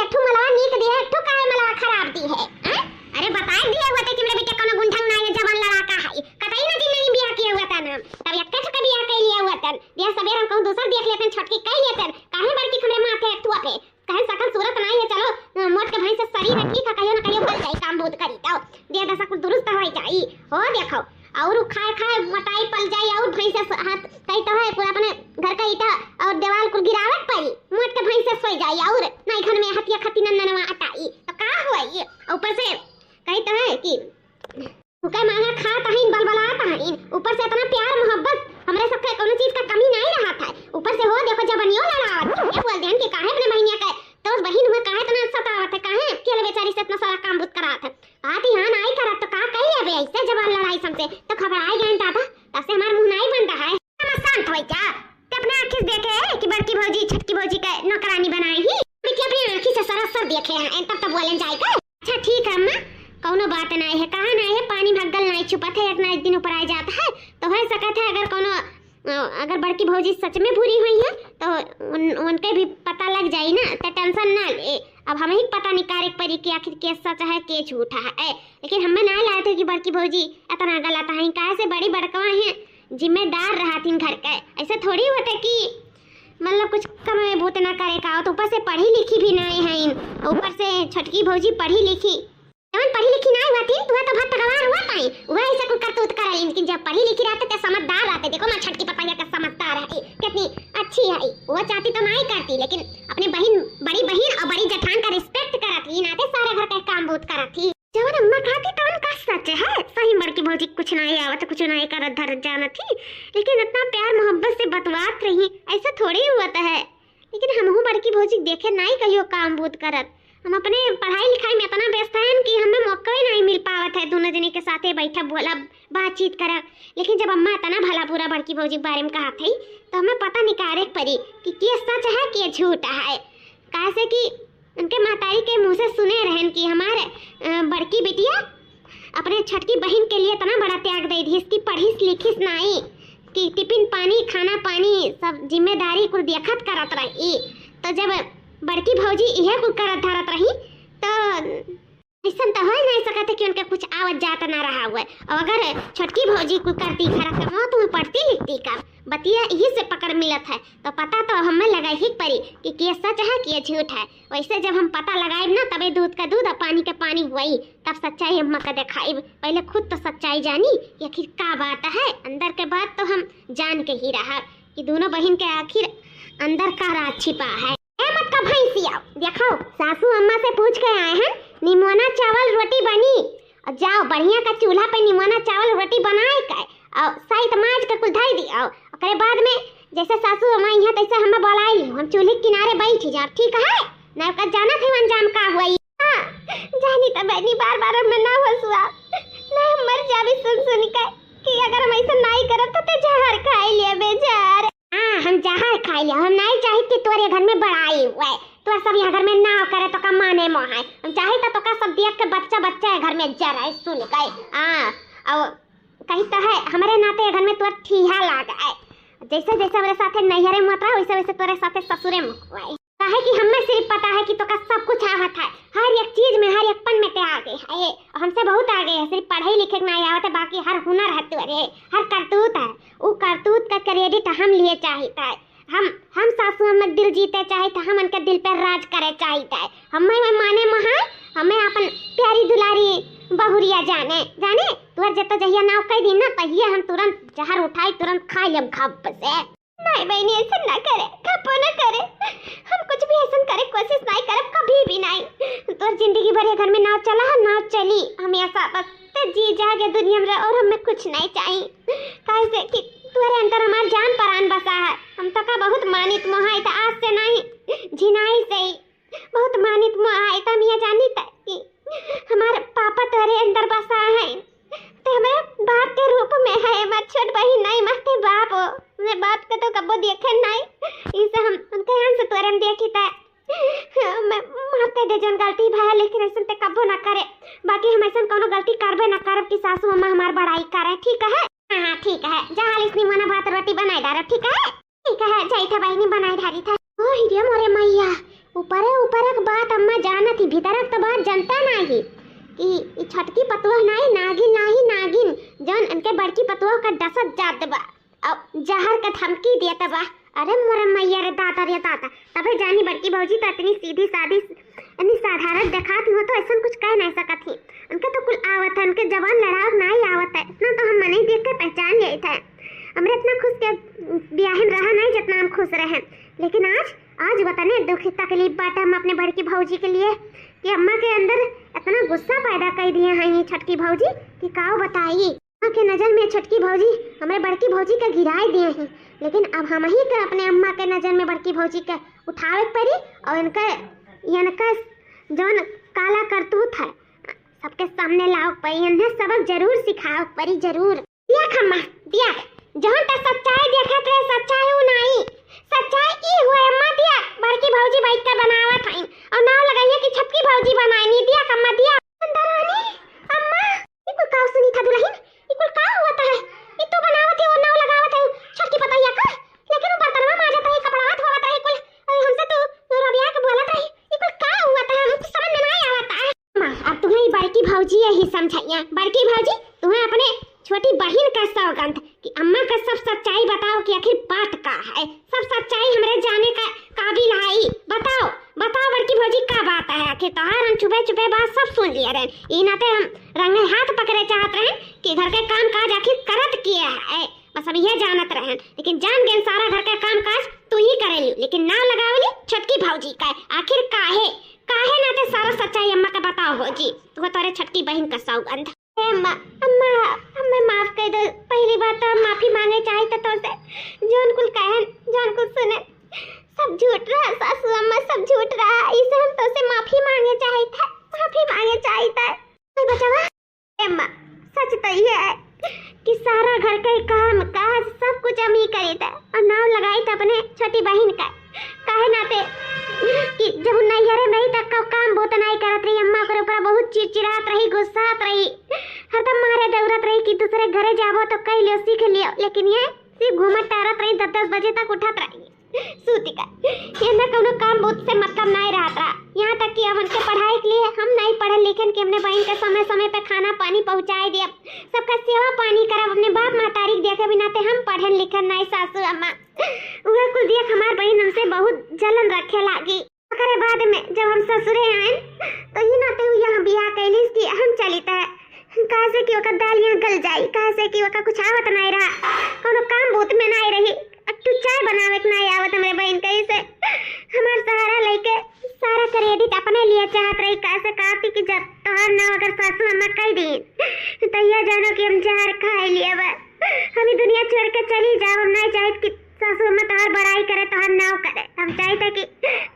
एक ठू मलवा नीक दी है ठू काहे मलवा खराब दी है अरे बताए दिए हुए थे कि मेरे बेटे कोनो गुंठंग नहीं जवान लड़ाका है कतई ना दिन नहीं बियाह किया हुआ था ना तब एक ठू का बियाह कर लिया हुआ था बियाह सवेर हम कहूं दूसरा देख लेते छटकी कह लेते काहे बड़की खमरे माथे एक ठुआ पे कहे सकल सूरत नहीं है चलो मोट के भाई से शरीर ठीक है कहियो ना कहियो बल जाई काम बहुत करी तो दे दशा कुछ दुरुस्त हो जाई हो देखो और खाए मटाई पल जाई और भैंस हाथ कई तो है पूरा अपने घर का ईटा और दीवार को गिरावट पड़ी मोट के भैंस सोई जाई और नहीं घर में हथिया खती नन्नवा अटाई तो का होई ऊपर से कई तो है कि उका मांगा खाता है बलबलाता है ऊपर से इतना प्यार मोहब्बत हमरे सबके कोनो चीज का कमी नहीं रहा था ऊपर से हो देखो जबनियो लड़ावत ये बोल देन कि काहे अपने बहनिया का तो बहन हुए काहे इतना सतावत है काहे केले बेचारी से इतना सारा काम बुत करात है आती हां नहीं करत तो का कही है बे ऐसे जवान लड़ाई समसे तो खबर आई गई दादा तब से हमार मुंह नहीं बनता है हम शांत होई जा ते अपना आंखें देखे कि बड़की भौजी छटकी भौजी का नौकरानी बनाई ही बेटी अपनी आंखी से सरासर देखे हैं तब तक बोलन जाएगा अच्छा ठीक है अम्मा कोनो बात नहीं है कहा नहीं है पानी भगल नहीं छुपत है एक दिन ऊपर आ जाता है तो हो सकता है अगर कोनो अगर बड़की भौजी सच में बुरी हुई है तो उनके भी पता लग जाए ना तो टेंशन ना ले अब हमें ही पता निकाले पड़ी कि आखिर के सच है के झूठा है लेकिन हमें ना लाए थे कि बड़की भौजी इतना गलत है कहा से बड़ी बड़कवा है जिम्मेदार रहा थी घर का ऐसे थोड़ी होता कि मतलब कुछ कमाए भूत ना करे का तो ऊपर से पढ़ी लिखी भी नहीं है ऊपर से छटकी भौजी पढ़ी लिखी जवन पढ़ी लिखी नहीं हुआ थी तो भक्त गवार हुआ पाई वह ऐसा कुछ करतूत करा लेकिन जब पढ़ी लिखी रहते तो समझदार रहते देखो मैं छटकी पपाया का समझदार है कितनी अच्छी है वो चाहती तो नहीं करती लेकिन अपनी बड़ी बहन और बड़ी जेठान का रिस्पेक्ट करती नाते सारे घर का काम बहुत करती जवन अम्मा कहती तो उनका सच है सही बड़की भौजी कुछ नहीं आवत कुछ नहीं करत धर जाना थी लेकिन इतना प्यार मोहब्बत से बतवात रही ऐसा थोड़ी हुआ है लेकिन हमहू बड़की भौजी देखे नहीं कहियो काम बहुत करत हम अपने पढ़ाई लिखाई में इतना व्यस्त हैं कि हमें मौका ही नहीं मिल पावत है दोनों जने के साथ बैठा बोला बातचीत करा लेकिन जब अम्मा इतना भला पूरा बड़की भौजी के बारे में कहा थी तो हमें पता निकाले पड़ी कि के सच है के झूठ है कैसे कि उनके महतारी के मुंह से सुने रहन कि हमारे बड़की बिटिया अपने छटकी बहन के लिए इतना बड़ा त्याग दे दी इसकी पढ़ी लिखी नहीं कि टिफिन पानी खाना पानी सब जिम्मेदारी कुल देखत करत रही तो जब बड़की भौजी यह कुल करत धरत रही तो ऐसा तो हो नहीं सकता कि उनके कुछ आवत जाता ना रहा हुआ और अगर छटकी भौजी कुल करती खरा कमा तुम्हें पढ़ती लिखती का बतिया यही से पकड़ मिलत है तो पता तो हमें लगा ही पड़ी कि ये सच है कि ये झूठ है वैसे जब हम पता लगाए ना तबे दूध का दूध और पानी का पानी हुई तब सच्चाई अम्मा का दिखाई पहले खुद तो सच्चाई जानी कि आखिर क्या बात है अंदर के बात तो हम जान के ही रहा कि दोनों बहन के आखिर अंदर का राज छिपा है मत का भैंसी आओ देखो सासू अम्मा से पूछ के आए हैं निमोना चावल रोटी बनी और जाओ बढ़िया का चूल्हा पे निमोना चावल रोटी बनाए का और सहित माज के कुल धाई दियो ओकरे बाद में जैसे सासू अम्मा यहाँ तैसे हमें बुलाई हम चूल्हे किनारे बैठ जा ठीक है ना का जाना थे अंजाम का हुआ जानी तो बहनी बार बार हमें ना हंसुआ ना मर जाबी सुन के कि अगर हम ऐसा नहीं करब तो जहर खाई लिया बेजार हम जहर खाई लिया हम नहीं चाहे कि तोरे घर में बड़ाई हुआ है तो सब यहाँ घर में ना करे तो का माने मोहाय हम चाहे तो का सब देख के बच्चा है घर में जरा सुन गए और कहीं तो है हमारे नाते घर में तो ठीहा लाग है जैसे जैसे मेरे साथ नैहरे में रहा वैसे वैसे तोरे साथ ससुरे में हुआ काहे कि हमें सिर्फ पता है कि तो का सब कुछ आवत है हर एक चीज में हर एक पन में ते आगे है हमसे बहुत आगे है सिर्फ पढ़ाई लिखे नहीं आवत है बाकी हर हुनर है तुरे हर करतूत है वो करतूत का क्रेडिट हम लिए चाहता है हम सासू में दिल जीते चाहे तो हम उनके दिल पर राज करे चाहता है हमें माने महा हमें अपन प्यारी दुलारी बहुरिया जाने जाने तुहर जतो जहिया नाव कह दी ना तहिया हम तुरंत जहर उठाई तुरंत खा लेब खप से। नहीं बहनी ऐसा ना करे, खपो ना करे, हम कुछ भी ऐसा करे कोशिश नहीं करब कभी भी नहीं। तोर जिंदगी भर ये घर में नाव चला है नाव चली हमेशा बस ते जी जागे दुनिया में और हमें कुछ नहीं चाहिए। कैसे कि तुम्हारे अंदर हमार जान प्राण बसा है। हम तो का बहुत मानित मोहाई था आज से नहीं झिनाई से ही बहुत मानित मोहाई था मियाँ जानी था कि हमारे पापा तुम्हारे अंदर बसा है तो हमारे बाप के रूप में है। हमारे छोट बहन नहीं मस्ते बाप हो मैं बाप का तो कबो देखे नहीं इसे हम उनके यहाँ से तुरंत देखी था। मैं माफ कर दे जन गलती भाई लेकिन ऐसा ते कबो ना करे। बाकी हम ऐसा कोनो गलती करबे ना करब कि सासू अम्मा हमार बड़ाई करे ठीक है। हाँ ठीक है जहाँ इसने मना भात रोटी बनाई डारा ठीक है जाई था बहनी बनाई डारी था। ओ हिरिया मोरे मैया ऊपर एक बात अम्मा जाना थी भीतर तो बात जनता नहीं कि छटकी पतुआ नहीं नागिन जौन इनके बड़की पतुआ का डसत जात बा अब जहर का धमकी दिया तबा। अरे मोरे मैया रे दाता तबे जानी बड़की भौजी तो इतनी सीधी सादी इतनी साधारण दिखाती हो तो ऐसा कुछ कह नहीं सकत थी। उनके तो कुल आवत है उनके जवान लड़ाव नहीं आवत है इतना तो हम मने देख के पहचान गए थे। हमरे इतना खुश के ब्याहन रहा नहीं जितना हम खुश रहे लेकिन आज बताने दुख तकलीफ बाटा हम अपने बड़की भौजी के लिए कि अम्मा के अंदर इतना गुस्सा पैदा कर दिए हैं ये छटकी भौजी कि काओ बताइए। अम्मा के नजर में छटकी भौजी हमारे बड़की भौजी का गिराए दिए हैं लेकिन अब हम ही के अपने अम्मा के नजर में बड़की भौजी के उठावे पड़ी और इनका जौन काला करतूत है सबके सामने लाओ पड़ी इन्हें सबक जरूर सिखाओ पड़ी जरूर। देख अम्मा देख जहाँ तक सच्चाई देखत रहे सच्चाई वो नहीं सच्चाई ई हुए अम्मा दिया बड़की भौजी बैठ के बनावत हईं और नाव लगाइए कि छटकी भौजी बनाई नहीं दिया अम्मा दिया अंदरानी अम्मा ई कुल का सुनी था दुल्हन ई कुल का हुआ था ई तो बनावत है और नाव लगावत है छटकी पतैया का लेकिन वो बर्तनवा माजत है कपड़ा धोवत है कुल और हमसे तो रबिया के बोलत है ई कुल का हुआ था हम समझ में नहीं आवत है। अम्मा अब तुम्हें बड़की भौजी यही समझाइया बड़की भौजी तुम्हें अपने छोटी बहन का सौगंध कि अम्मा का सब सच्चाई बताओ कि आखिर बात का है सब सच्चाई हमारे जाने का काबिल है। बताओ बड़की भौजी का बात है आखिर तोहार हम छुपे बात सब सुन लिया रहे ई नाते हम रंगे हाथ पकड़े चाहत रहे कि घर के काम काज आखिर करत किया है बस अब ये जानत रहे लेकिन जान गए सारा घर के काम काज तू ही करेली लेकिन नाम लगावली छटकी भौजी का आखिर काहे नाते सारा सच्चाई अम्मा का बताओ भौजी तो तोरे छटकी बहन का सौगंध। अम्मा हमें माफ कर दो पहली बात तो हम माफी मांगे चाहते तो से जोन कुल कहन जोन कुल सुने सब झूठ रहा सासू अम्मा सब झूठ रहा इसे हम तो से माफी मांगे चाहता कोई बचावा। अम्मा सच तो ये है कि सारा घर का काम काज सब कुछ हम ही करे था और नाम लगाई था अपने छोटी बहन का काहे नाते कि जब नैहरे नहीं तक का काम बहुत नहीं करत रही अम्मा के ऊपर बहुत चिड़चिड़ात रही गुस्सात रही हरदम मारे दौड़त रही कि दूसरे घरे जाबो तो कह लियो सीख लियो लेकिन ये सिर्फ घूमत टहरत रही 10 बजे तक उठत रही सूती का ये ना कोनो काम बहुत से मतलब नहीं रहा यहाँ तक कि हम उनके पढ़ाई के लिए हम नहीं पढ़े लिखे कि अपने बहन के समय पे खाना पानी पहुँचाए दिए सबका सेवा पानी करब अपने बाप महतारी देखे बिना ते हम पढ़े लिखे नहीं सासू अम्मा उहे कुल देख हमार बहन हमसे बहुत जलन रखे लागी। ओकरे बाद में जब हम ससुरे आए तो ही नाते हुए यहाँ बियाह कैलिस कि हम चलिता है कहा से कि ओकर दाल यहाँ गल जाई कहा से कि ओकर कुछ आवत नहीं रहा कोनो काम बहुत में नहीं रही तू चाय बनावे के नहीं आवत हमारे बहन कैसे हमार सहारा लेके सारा क्रेडिट अपने लिए चाहत रही कैसे कहती कि जब तोहर ना अगर सासू अम्मा कह दी तो यह जानो कि हम जहर खाए लिए हम दुनिया छोड़ के चली जाओ हम नहीं चाहते कि सासू अम्मा तोहर बड़ाई करे तोहर नाव करे हम चाहते कि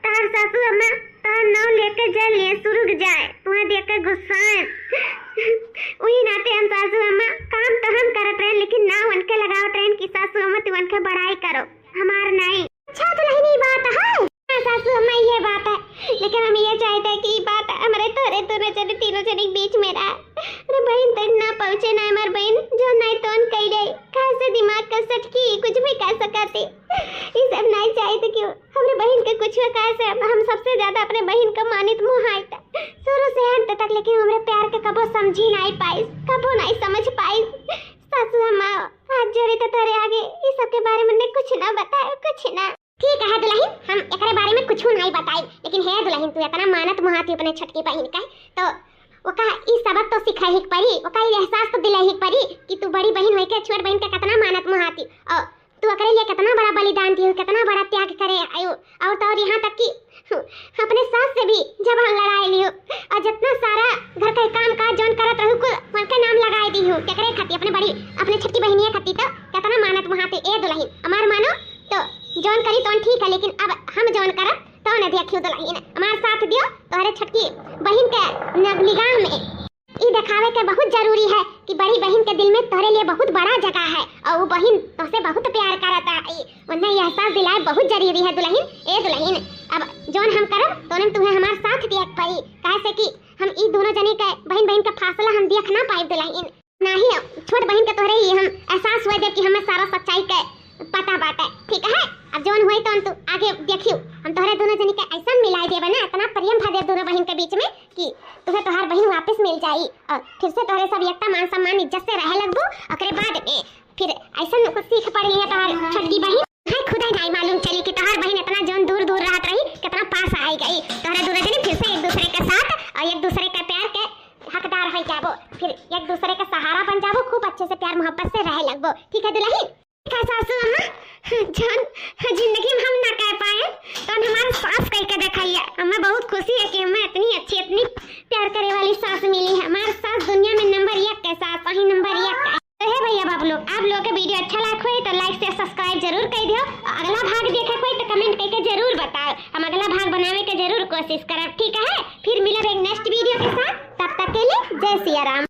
तोहर सासू अम्मा तोहर नाव लेके जल लिए सुरुग जाए तुम्हें देख के गुस्साए वही नाते हम सासू अम्मा काम तो हम करत रहे लेकिन नाव उनके लगावत रहे कि सासू अम्मा तू उनके बड़ाई करो हमार नहीं। अच्छा तो नहीं बात है सासू अम्मा ये बात है लेकिन हम ये चाहते हैं कि बात हमारे तोरे दोनों जने तीनों जने के बीच में रहा अरे बहन तक ना पहुँचे ना हमार बहन जो नहीं तो कह रही कहाँ से दिमाग का सटकी कुछ भी कह सकती ये सब नहीं चाहते कि हमारे बहन के कुछ कैसे हम सबसे ज्यादा अपने बहन का मानित मुहाई था शुरू से अंत तक लेकिन हमारे प्यार के कबो समझी नहीं पाई कबो नहीं समझ पाई सासू अम्मा हाथ जोड़े तो तेरे आगे ये सब के बारे में कुछ ना बताए कुछ ना। ठीक है दुल्हन हम एकरे बारे में कुछ नहीं बताई लेकिन है दुल्हन तू इतना मानत मुहाती अपने छटकी बहन का तो ओका ई सबक तो सिखाई ही पड़ी, ओका ई एहसास तो दिलाई ही पड़ी कि तू बड़ी बहन होई के छोट बहन के कितना मानत महाती और तू अकरे लिए कितना बड़ा बलिदान दी, कितना बड़ा त्याग करे आयु। और तो और यहाँ तक कि अपने सास से भी जब हम लड़ाई लियो और जितना सारा घर का काम काज जौन करत रहू कुल उनका नाम लगाई दी हूँ केकरे खाती अपने छोटकी बहनिया खाती। तो कितना मानत महाती ए दुल्हन हमार मानो तो जौन करी तो ठीक है, लेकिन अब हम जौन करब तो न देखियो दुल्हन हमार साथ दियो तोहरे छोटकी बहन के निगाह में ई दिखावे के बहुत जरूरी है कि बड़ी बहन के दिल में तोहरे लिए बहुत बड़ा जगह है और वो बहन तुझसे बहुत प्यार करता है। उन्हें यह एहसास दिलाए बहुत जरूरी है दुल्हन ए दुल्हन। अब जोन हम करब तो तुम्हें हमारे साथ दिया पड़ी, कैसे कि हम ई दोनों जने के बहन का फासला हम देख ना पाए दुल्हन। ना ही छोट बहन के तोहरे ही हम एहसास हुए दे कि हमें सारा सच्चाई के पता बात है, ठीक है। अब जोन हुई तो तू आगे देखियो हम तोहरे दोनों जने के ऐसा मिलाई देबे ना, इतना प्रेम भा दे दोनों बहन के बीच में कि तुम्हें तोहार बहन वापस मिल जाई और फिर से तोहरे सब एकता मान सम्मान इज्जत से रहे लगबो। ओकरे बाद में फिर ऐसा कुछ सीख पड़ी है तोहार छोटकी बहन है, खुद ही नहीं मालूम चली कि तोहार बहन इतना जोन दूर दूर रहत रही कितना पास आई गई। तोहरे दोनों जने फिर से एक दूसरे के साथ और एक दूसरे के प्यार के हकदार हो जाबो, फिर एक दूसरे का सहारा बन जाबो, खूब अच्छे से प्यार मोहब्बत से रहे लगबो, ठीक है दुल्हन। सासू अम्मा जान जिंदगी में हम ना कह पाए तो हमारे सास कह के दिखाइए। हमें बहुत खुशी है कि हमें इतनी अच्छी इतनी प्यार करे वाली सास मिली है। हमारे सास दुनिया में नंबर 1 के सास वही नंबर 1 का। तो है भैया बाबू लोग आप लोग के वीडियो अच्छा लगा हो तो लाइक से सब्सक्राइब जरूर कर दियो। अगला भाग देखे कोई तो कमेंट करके जरूर बताओ, हम अगला भाग बनाने के जरूर कोशिश करब, ठीक है। फिर मिलब एक नेक्स्ट वीडियो के साथ, तब तक के लिए जय सिया राम।